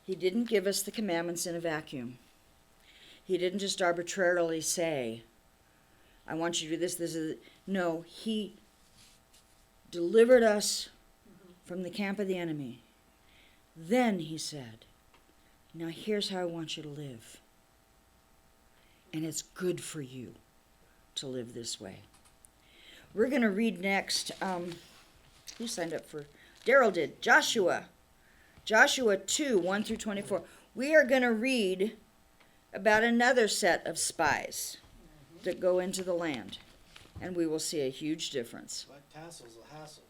He didn't give us the commandments in a vacuum. He didn't just arbitrarily say, I want you to do this, this is... No, he delivered us from the camp of the enemy. Then he said, now here's how I want you to live. And it's good for you to live this way. We're going to read next, who signed up for? Daryl did. Joshua 2, 1 through 24. We are going to read about another set of spies that go into the land. And we will see a huge difference. Like tassels, a hassle.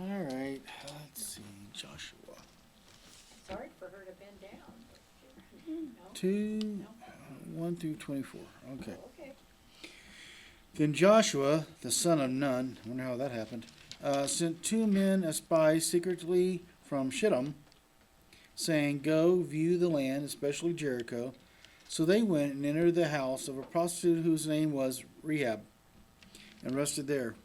All right, let's see, Joshua. Sorry for her to bend down. No? 2, 1 through 24, okay. Okay. Then Joshua, the son of Nun, I wonder how that happened, sent 2 men as spies secretly from Shittim, saying, go view the land, especially Jericho. So they went and entered the house of a prostitute whose name was Rahab, and rested there.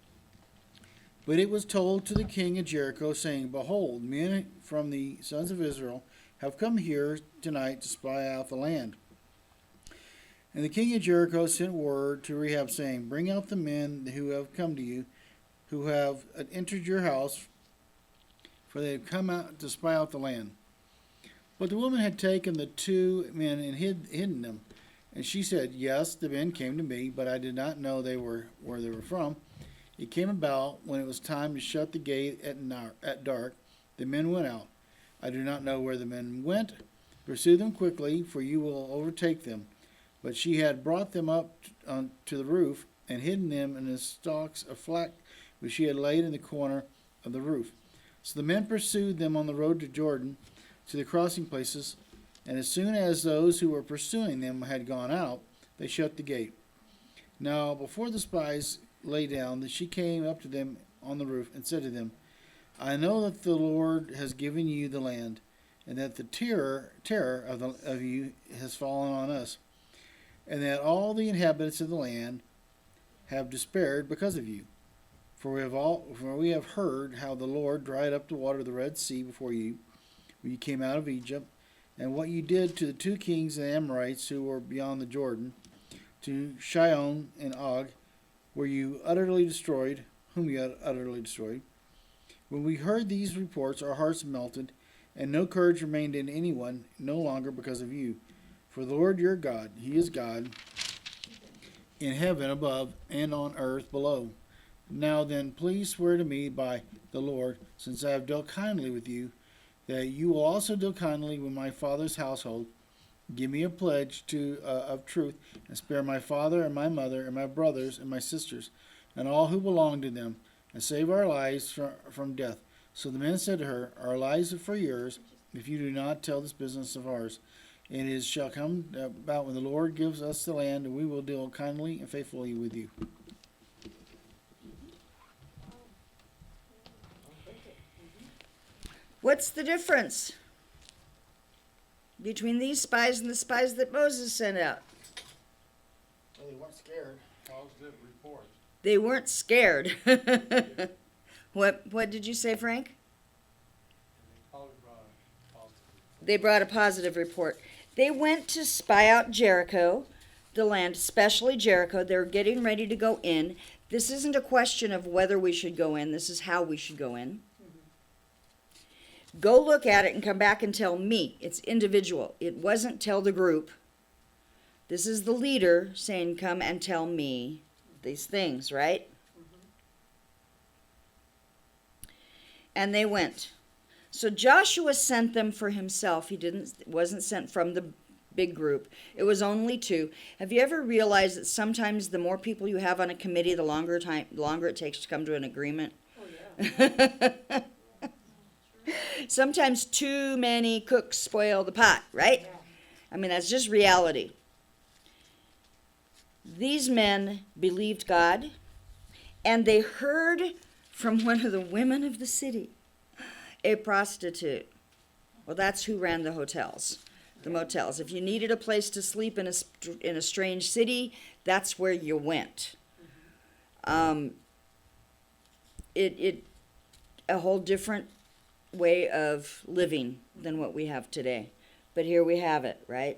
But it was told to the king of Jericho, saying, behold, men from the sons of Israel have come here tonight to spy out the land. And the king of Jericho sent word to Rahab, saying, bring out the men who have come to you, who have entered your house, for they have come out to spy out the land. But the woman had taken the 2 men and hidden them. And she said, yes, the men came to me, but I did not know where they were from. It came about when it was time to shut the gate at dark. The men went out. I do not know where the men went. Pursue them quickly, for you will overtake them. But she had brought them up to the roof and hidden them in the stalks of flax which she had laid in the corner of the roof. So the men pursued them on the road to Jordan, to the crossing places, and as soon as those who were pursuing them had gone out, they shut the gate. Now before the spies lay down, she came up to them on the roof and said to them, I know that the Lord has given you the land, and that the terror of you has fallen on us, and that all the inhabitants of the land have despaired because of you. For we have heard how the Lord dried up the water of the Red Sea before you, when you came out of Egypt, and what you did to the 2 kings of the Amorites who were beyond the Jordan, to Sihon and Og, whom you utterly destroyed. When we heard these reports, our hearts melted, and no courage remained in anyone, no longer because of you. For the Lord your God, he is God, in heaven above and on earth below. Now then, please swear to me by the Lord, since I have dealt kindly with you, that you will also deal kindly with my father's household. Give me a pledge of truth, and spare my father and my mother and my brothers and my sisters, and all who belong to them, and save our lives from death. So the men said to her, Our lives are for yours, if you do not tell this business of ours. And it shall come about when the Lord gives us the land, and we will deal kindly and faithfully with you. What's the difference between these spies and the spies that Moses sent out? Well, they weren't scared. Positive report. They weren't scared. What did you say, Frank? They brought a positive report. They went to spy out Jericho, the land, especially Jericho. They're getting ready to go in. This isn't a question of whether we should go in. This is how we should go in. Go look at it and come back and tell me. It's individual. It wasn't tell the group. This is the leader saying, come and tell me these things, right? And they went. So Joshua sent them for himself. Wasn't sent from the big group. It was only 2. Have you ever realized that sometimes the more people you have on a committee, the longer it takes to come to an agreement? Oh, yeah. Sometimes too many cooks spoil the pot, right? I mean, that's just reality. These men believed God, and they heard from one of the women of the city, a prostitute. Well, that's who ran the hotels, the motels. If you needed a place to sleep in a strange city, that's where you went. It a whole different way of living than what we have today. But here we have it, right?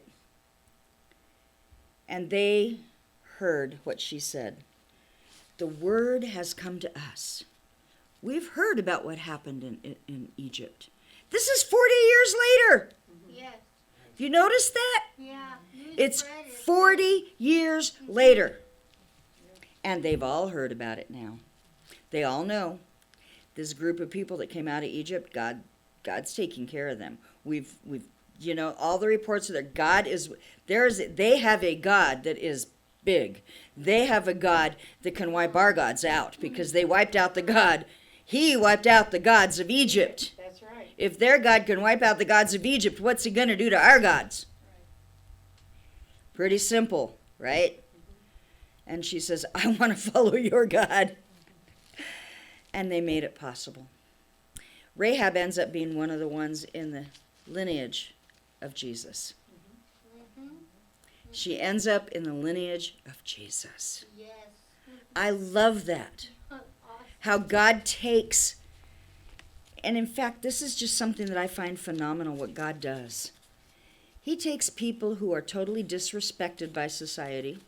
And they heard what she said. The word has come to us. We've heard about what happened in Egypt. This is 40 years later. Yes, You notice that? yeah. News It's spread is- 40 years later. And they've all heard about it now. They all know. This group of people that came out of Egypt, God's taking care of them. We've all the reports are there. They have a God that is big. They have a God that can wipe our gods out because they wiped out the God. He wiped out the gods of Egypt. That's right. If their God can wipe out the gods of Egypt, what's he going to do to our gods? Pretty simple, right? And she says, I want to follow your God. And they made it possible. Rahab ends up being one of the ones in the lineage of Jesus. She ends up in the lineage of Jesus. Yes. I love that. Awesome. How God takes, and in fact, this is just something that I find phenomenal what God does. He takes people who are totally disrespected by society,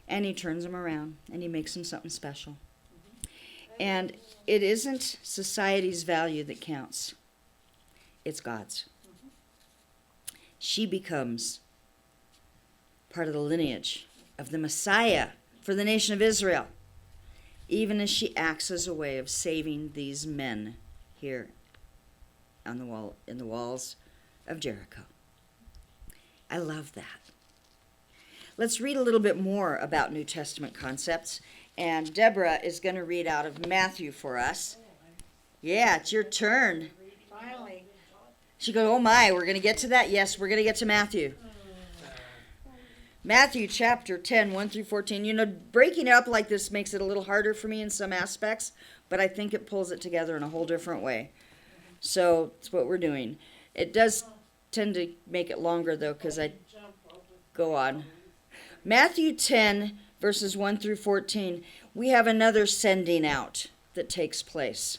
and he turns them around, and he makes them something special. And it isn't society's value that counts. It's God's. She becomes part of the lineage of the Messiah for the nation of Israel, even as she acts as a way of saving these men here on the wall, in the walls of Jericho. I love that. Let's read a little bit more about New Testament concepts. And Deborah is going to read out of Matthew for us. Yeah, it's your turn. Finally. She goes, oh my, we're going to get to that? Yes, we're going to get to Matthew. Matthew chapter 10, 1 through 14. Breaking it up like this makes it a little harder for me in some aspects, but I think it pulls it together in a whole different way. So that's what we're doing. It does tend to make it longer, though, because I go on. Matthew 10, verses 1 through 14, we have another sending out that takes place.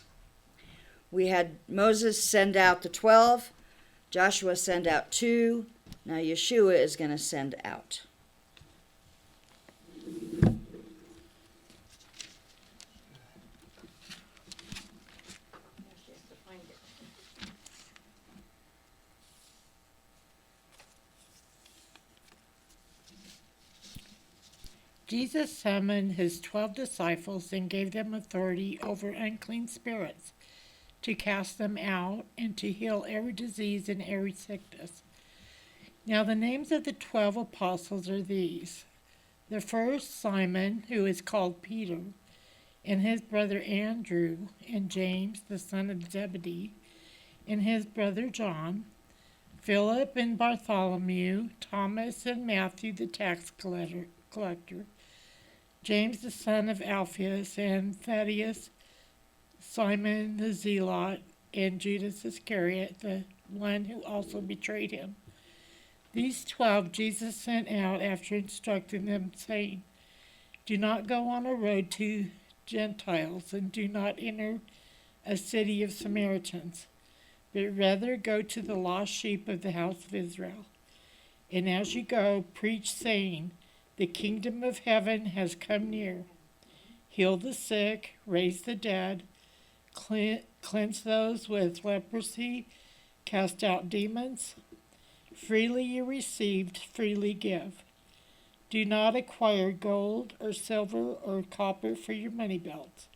We had Moses send out the 12, Joshua send out 2, now Yeshua is going to send out. She has to find it. Jesus summoned his 12 disciples and gave them authority over unclean spirits to cast them out and to heal every disease and every sickness. Now the names of the 12 apostles are these. The first, Simon, who is called Peter. and his brother Andrew, and James, the son of Zebedee, and his brother John, Philip and Bartholomew, Thomas and Matthew the tax collector, James the son of Alphaeus, and Thaddeus, Simon the Zealot, and Judas Iscariot, the one who also betrayed him. These 12 Jesus sent out after instructing them, saying, "Do not go on a road to Gentiles, and do not enter a city of Samaritans, but rather go to the lost sheep of the house of Israel. And as you go, preach, saying, the kingdom of heaven has come near. Heal the sick, raise the dead, cleanse those with leprosy, cast out demons. Freely you received, freely give. Do not acquire gold or silver or copper for your money belts,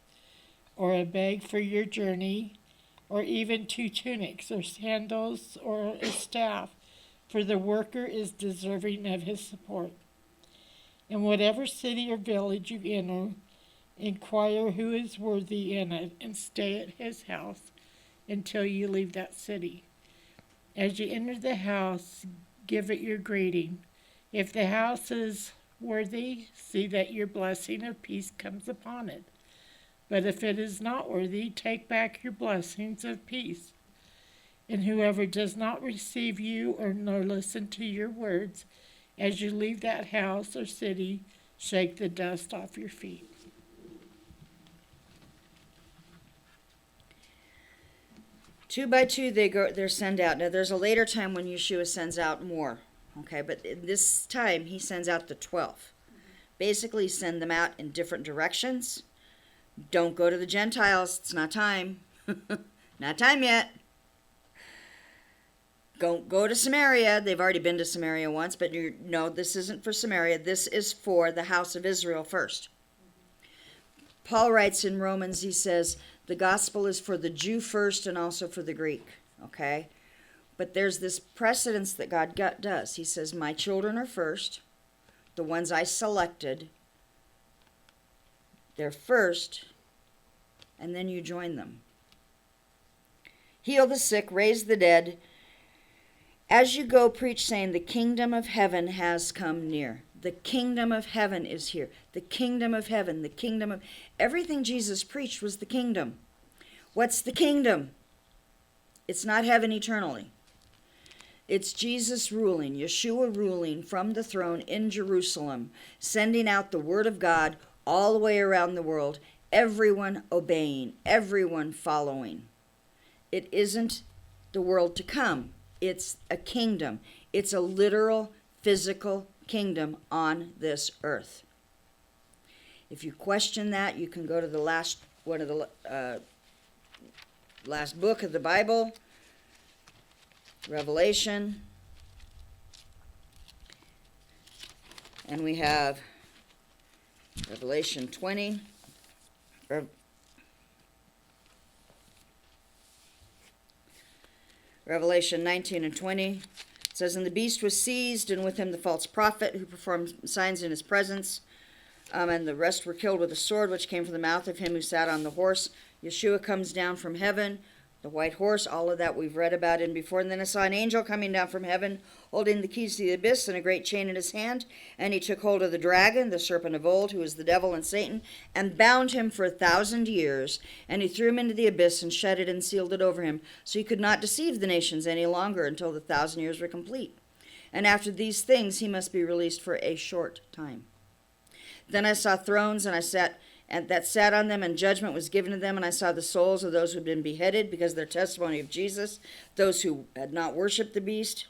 or a bag for your journey, or even 2 tunics or sandals or a staff, for the worker is deserving of his support. In whatever city or village you enter, inquire who is worthy in it, and stay at his house until you leave that city. As you enter the house, give it your greeting. If the house is worthy, see that your blessing of peace comes upon it. But if it is not worthy, take back your blessings of peace. And whoever does not receive you or nor listen to your words, as you leave that house or city, shake the dust off your feet." Two by two they're sent out. Now there's a later time when Yeshua sends out more. Okay, but in this time he sends out the 12. Basically send them out in different directions. Don't go to the Gentiles. It's not time. Not time yet. Don't go to Samaria. They've already been to Samaria once, but no, this isn't for Samaria. This is for the house of Israel first. Paul writes in Romans, he says, the gospel is for the Jew first and also for the Greek. Okay? But there's this precedence that God does. He says, my children are first. The ones I selected, they're first, and then you join them. Heal the sick, raise the dead. As you go, preach, saying, the kingdom of heaven has come near. The kingdom of heaven is here. The kingdom of heaven, the kingdom of... Everything Jesus preached was the kingdom. What's the kingdom? It's not heaven eternally. It's Jesus ruling, Yeshua ruling from the throne in Jerusalem, sending out the word of God all the way around the world, everyone obeying, everyone following. It isn't the world to come. It's a kingdom. It's a literal, physical kingdom on this earth. If you question that, you can go to the last book of the Bible, Revelation. And we have Revelation 20. Revelation 19 and 20. It says, and the beast was seized, and with him the false prophet who performed signs in his presence. And the rest were killed with a sword which came from the mouth of him who sat on the horse. Yeshua comes down from heaven, the white horse, all of that we've read about in before. And then I saw an angel coming down from heaven, holding the keys to the abyss and a great chain in his hand. And he took hold of the dragon, the serpent of old, who is the devil and Satan, and bound him for 1,000 years. And he threw him into the abyss and shut it and sealed it over him, so he could not deceive the nations any longer until the 1,000 years were complete. And after these things he must be released for a short time. Then I saw thrones, and that sat on them, and judgment was given to them. And I saw the souls of those who had been beheaded because of their testimony of Jesus, those who had not worshipped the beast,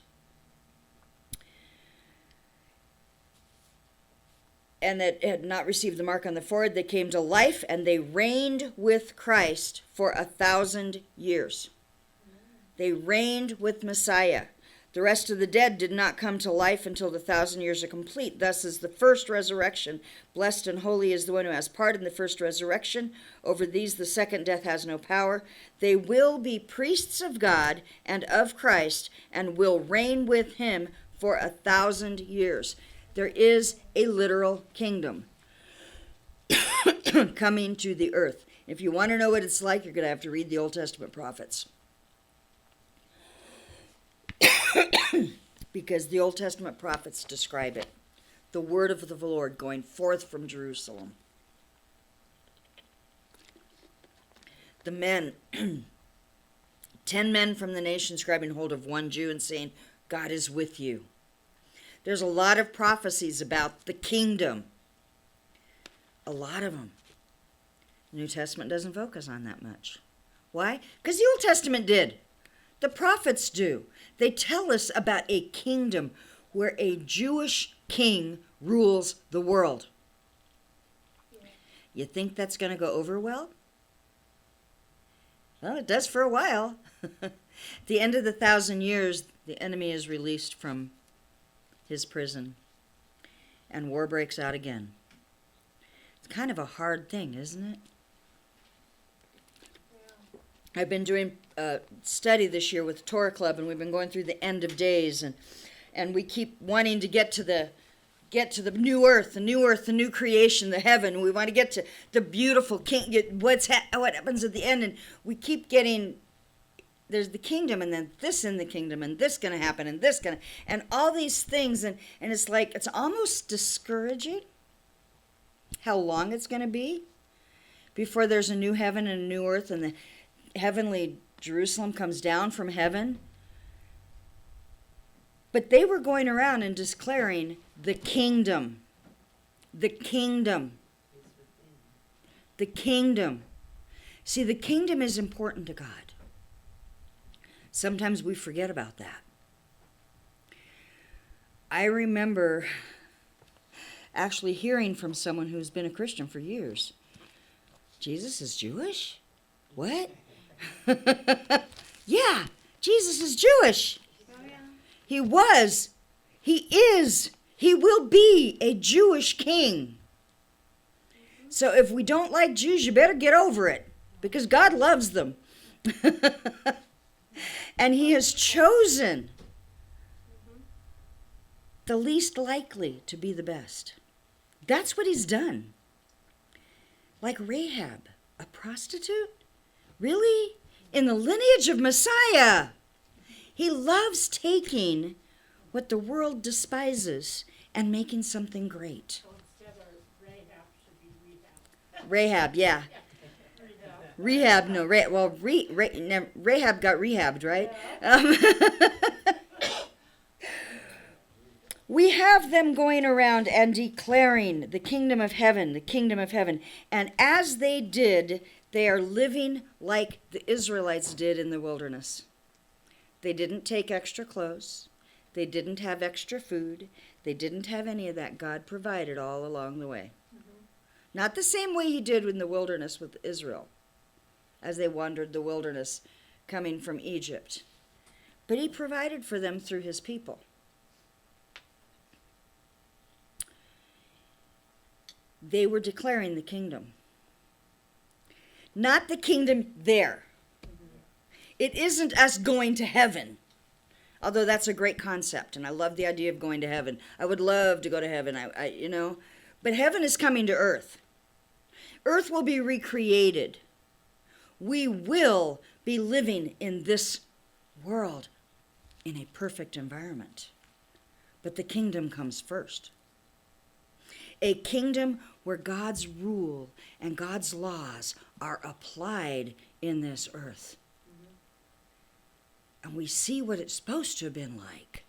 and that had not received the mark on the forehead. They came to life, and they reigned with Christ for 1,000 years. They reigned with Messiah. The rest of the dead did not come to life until the 1,000 years are complete. Thus is the first resurrection. Blessed and holy is the one who has part in the first resurrection. Over these the second death has no power. They will be priests of God and of Christ, and will reign with him for 1,000 years. There is a literal kingdom. coming to the earth. If you want to know what it's like, you're going to have to read the Old Testament prophets. Because the Old Testament prophets describe it. The word of the Lord going forth from Jerusalem. The men, 10 men from the nations grabbing hold of one Jew and saying, God is with you. There's a lot of prophecies about the kingdom. A lot of them. The New Testament doesn't focus on that much. Why? Because the Old Testament did. The prophets do. They tell us about a kingdom where a Jewish king rules the world. You think that's going to go over well? Well, it does for a while. At the end of the 1,000 years, the enemy is released from his prison, and war breaks out again. It's kind of a hard thing, isn't it? I've been doing a study this year with Torah Club, and we've been going through the end of days, and we keep wanting to get to the new earth, the new creation, the heaven. We want to get to the beautiful king. What happens at the end, and we keep getting. There's the kingdom, and then this in the kingdom, and this going to happen, and this going to, and all these things, and it's like it's almost discouraging how long it's going to be before there's a new heaven and a new earth, and the heavenly Jerusalem comes down from heaven. But they were going around and declaring the kingdom. The kingdom. The kingdom. See, the kingdom is important to God. Sometimes we forget about that. I remember actually hearing from someone who's been a Christian for years. Jesus is Jewish? What? Yeah, Jesus is Jewish. He was, he is, he will be a Jewish king. So if we don't like Jews, you better get over it, because God loves them. And he has chosen the least likely to be the best. That's what he's done. Like Rahab, a prostitute? Really? In the lineage of Messiah. He loves taking what the world despises and making something great. So instead of Rahab, should be Rehab. Rahab, yeah. Rehab, no. Rahab got rehabbed, right? We have them going around and declaring the kingdom of heaven, the kingdom of heaven. And as they did, they are living like the Israelites did in the wilderness. They didn't take extra clothes. They didn't have extra food. They didn't have any of that. God provided all along the way. Not the same way he did in the wilderness with Israel, as they wandered the wilderness coming from Egypt. But he provided for them through his people. They were declaring the kingdom. Not the kingdom there. It isn't us going to heaven, although that's a great concept, and I love the idea of going to heaven. I would love to go to heaven, but heaven is coming to earth. Earth will be recreated. We will be living in this world in a perfect environment, but the kingdom comes first. A kingdom where God's rule and God's laws are applied in this earth. And we see what it's supposed to have been like,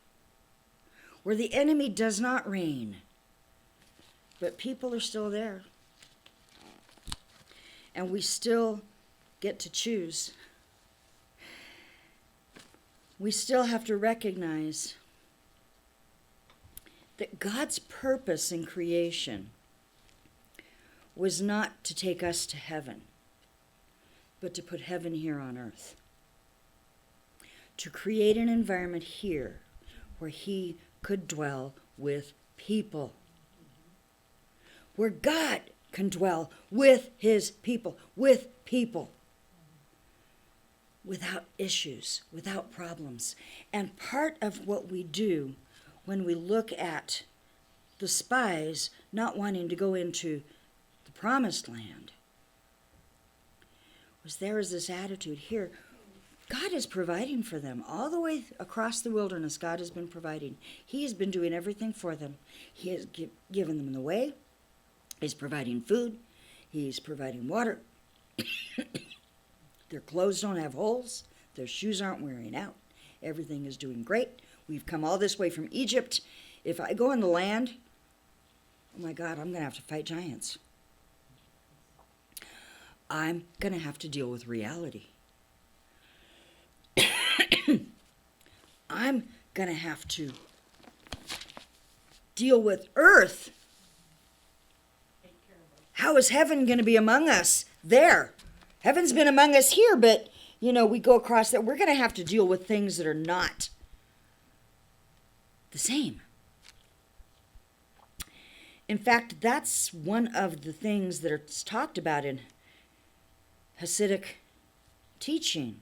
where the enemy does not reign, but people are still there. And we still get to choose. We still have to recognize that God's purpose in creation was not to take us to heaven, but to put heaven here on earth. To create an environment here where he could dwell with people. Where God can dwell with his people, without issues, without problems. And part of what we do when we look at the spies not wanting to go into the promised land, was there is this attitude here. God is providing for them. All the way across the wilderness, God has been providing. He has been doing everything for them. He has given them the way. He's providing food. He's providing water. Their clothes don't have holes. Their shoes aren't wearing out. Everything is doing great. We've come all this way from Egypt. If I go in the land, oh my God, I'm going to have to fight giants. I'm going to have to deal with reality. I'm going to have to deal with earth. How is heaven going to be among us there? Heaven's been among us here, but, we go across that. We're going to have to deal with things that are not the same. In fact, that's one of the things that are talked about in Hasidic teaching,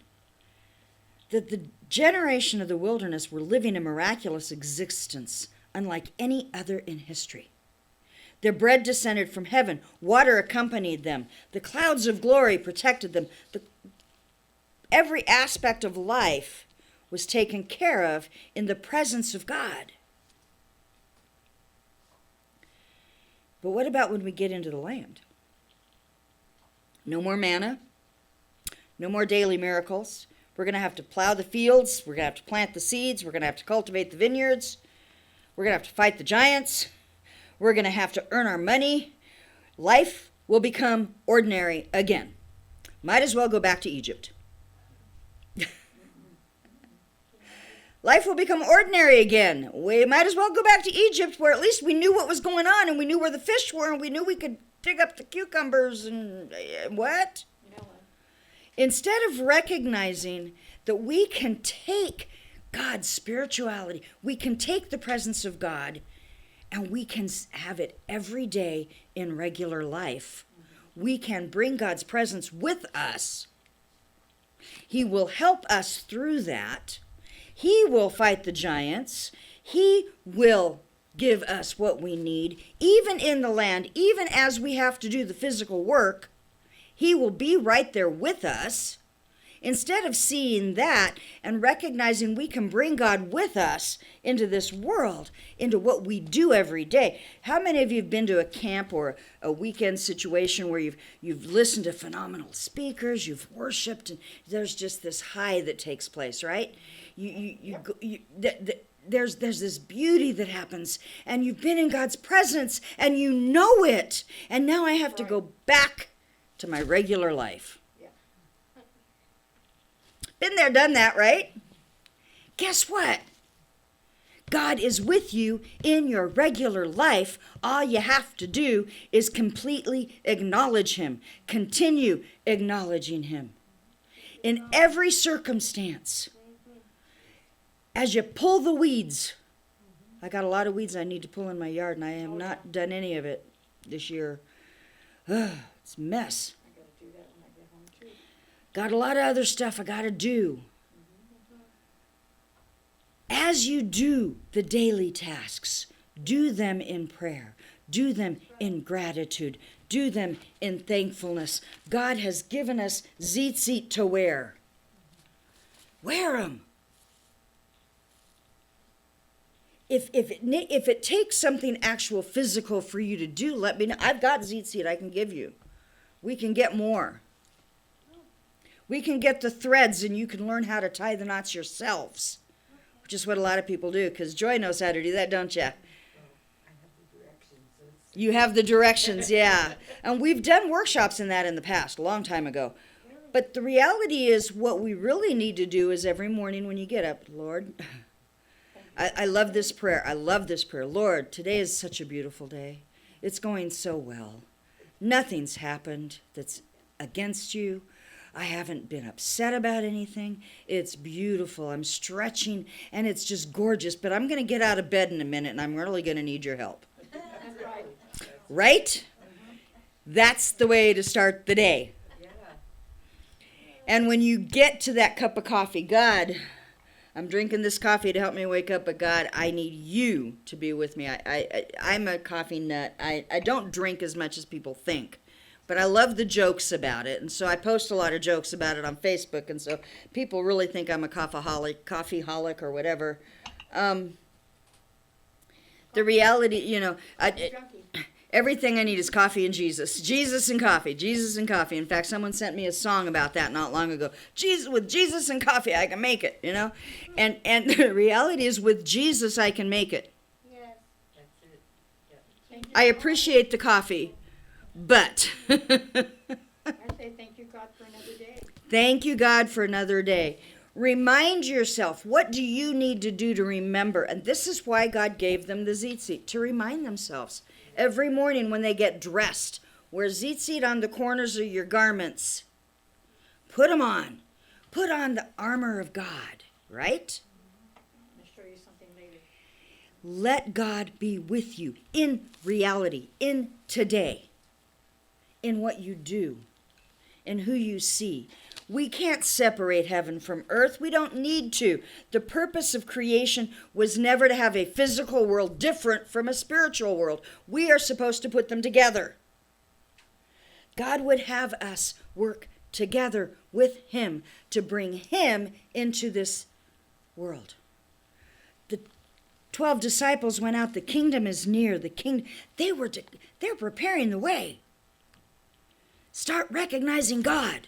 that the generation of the wilderness were living a miraculous existence unlike any other in history. Their bread descended from heaven. Water accompanied them. The clouds of glory protected them. Every aspect of life was taken care of in the presence of God. But what about when we get into the land? No more manna. No more daily miracles. We're going to have to plow the fields. We're going to have to plant the seeds. We're going to have to cultivate the vineyards. We're going to have to fight the giants. We're going to have to earn our money. Life will become ordinary again. Might as well go back to Egypt. Life will become ordinary again. We might as well go back to Egypt, where at least we knew what was going on, and we knew where the fish were, and we knew we could dig up the cucumbers and what? Instead of recognizing that we can take God's spirituality, we can take the presence of God, and we can have it every day in regular life. We can bring God's presence with us. He will help us through that. He will fight the giants. He will give us what we need, even in the land, even as we have to do the physical work. He will be right there with us. Instead of seeing that and recognizing we can bring God with us into this world, into what we do every day. How many of you have been to a camp or a weekend situation where you've listened to phenomenal speakers, you've worshiped, and there's just this high that takes place, right? There's this beauty that happens, and you've been in God's presence, and you know it. And now I have to go back to my regular life. Been there, done that, right? Guess what? God is with you in your regular life. All you have to do is completely acknowledge Him. Continue acknowledging Him. In every circumstance. As you pull the weeds. I got a lot of weeds I need to pull in my yard, and I have not done any of it this year. It's a mess. Got a lot of other stuff I got to do. As you do the daily tasks, do them in prayer. Do them in gratitude. Do them in thankfulness. God has given us tzitzit to wear. Wear them. If it takes something actual physical for you to do, let me know. I've got tzitzit I can give you. We can get more. We can get the threads, and you can learn how to tie the knots yourselves, which is what a lot of people do, because Joy knows how to do that, don't you? You have the directions, yeah. And we've done workshops in that in the past, a long time ago. But the reality is what we really need to do is every morning when you get up, Lord, I love this prayer. I love this prayer. Lord, today is such a beautiful day. It's going so well. Nothing's happened that's against you. I haven't been upset about anything. It's beautiful. I'm stretching, and it's just gorgeous. But I'm going to get out of bed in a minute, and I'm really going to need your help. Right? That's the way to start the day. And when you get to that cup of coffee, God, I'm drinking this coffee to help me wake up, but God, I need you to be with me. I'm a coffee nut. I don't drink as much as people think. But I love the jokes about it, and so I post a lot of jokes about it on Facebook, and so people really think I'm a coffeeholic or whatever. The reality, everything I need is coffee and Jesus. Jesus and coffee. Jesus and coffee. In fact, someone sent me a song about that not long ago. With Jesus and coffee, I can make it, And the reality is, with Jesus, I can make it. Yes. I appreciate the coffee, but I say thank you, God, for another day. thank you, God, for another day. Remind yourself, what do you need to do to remember? And this is why God gave them the tzitzit, to remind themselves. Every morning when they get dressed, wear tzitzit on the corners of your garments. Put them on. Put on the armor of God, right? I'll show you something later. Let God be with you in reality, in today, in what you do, in who you see. We can't separate heaven from earth. We don't need to. The purpose of creation was never to have a physical world different from a spiritual world. We are supposed to put them together. God would have us work together with him to bring him into this world. The 12 disciples went out. The kingdom is near. They're preparing the way. Start recognizing God.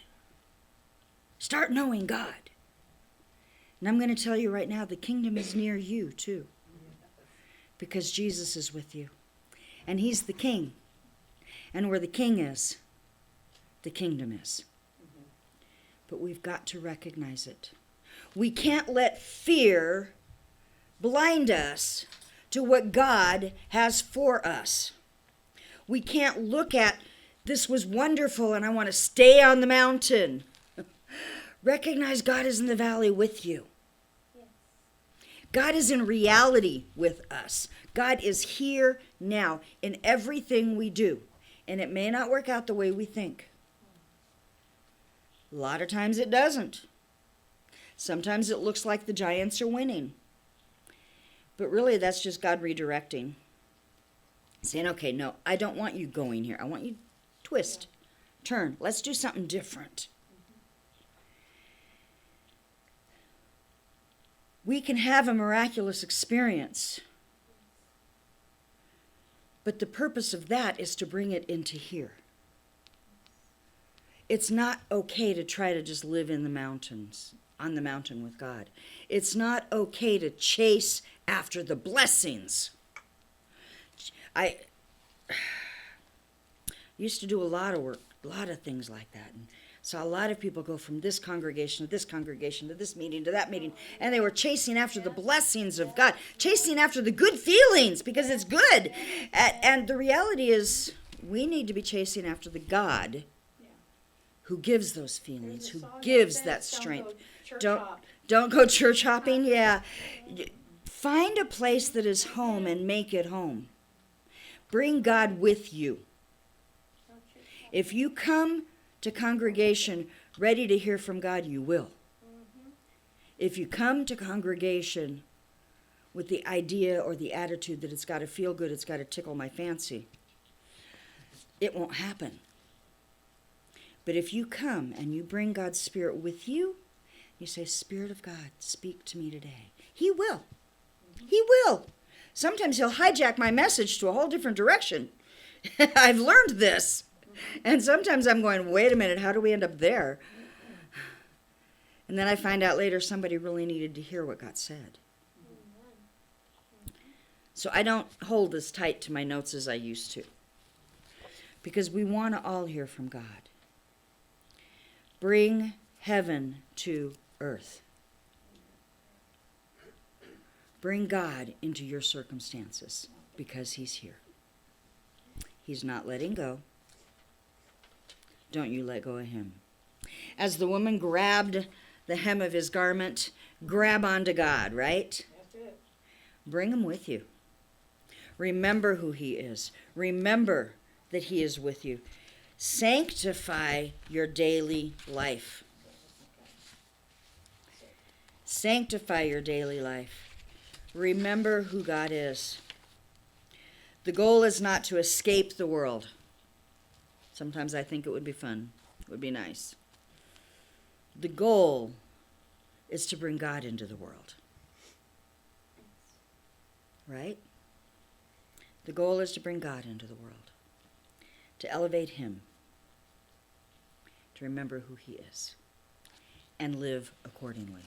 Start knowing God. And I'm going to tell you right now, the kingdom is near you too. Because Jesus is with you. And he's the king. And where the king is, the kingdom is. But we've got to recognize it. We can't let fear blind us to what God has for us. We can't look at, this was wonderful and I want to stay on the mountain. Recognize God is in the valley with you. God is in reality with us. God is here now in everything we do. And it may not work out the way we think. A lot of times it doesn't. Sometimes it looks like the giants are winning. But really that's just God redirecting. Saying, okay, no, I don't want you going here. I want you to twist, turn. Let's do something different. We can have a miraculous experience. But the purpose of that is to bring it into here. It's not okay to try to just live in the mountains, on the mountain with God. It's not okay to chase after the blessings. I used to do a lot of work, a lot of things like that. And saw a lot of people go from this congregation to this congregation to this meeting to that meeting, and they were chasing after the blessings of God, chasing after the good feelings because it's good. And the reality is we need to be chasing after the God who gives those feelings, who gives that strength. Don't go church hopping. Yeah. Find a place that is home and make it home. Bring God with you. If you come to congregation ready to hear from God, you will. If you come to congregation with the idea or the attitude that it's got to feel good, it's got to tickle my fancy, it won't happen. But if you come and you bring God's Spirit with you, you say, Spirit of God, speak to me today. He will. He will. Sometimes he'll hijack my message to a whole different direction. I've learned this. And sometimes I'm going, wait a minute, how do we end up there? And then I find out later somebody really needed to hear what got said. So I don't hold as tight to my notes as I used to. Because we want to all hear from God. Bring heaven to earth. Bring God into your circumstances because he's here. He's not letting go. Don't you let go of him. As the woman grabbed the hem of his garment, grab onto God, right? That's it. Bring him with you. Remember who he is. Remember that he is with you. Sanctify your daily life. Sanctify your daily life. Remember who God is. The goal is not to escape the world. Sometimes I think it would be fun. It would be nice. The goal is to bring God into the world. Right? The goal is to bring God into the world, to elevate Him, to remember who He is, and live accordingly.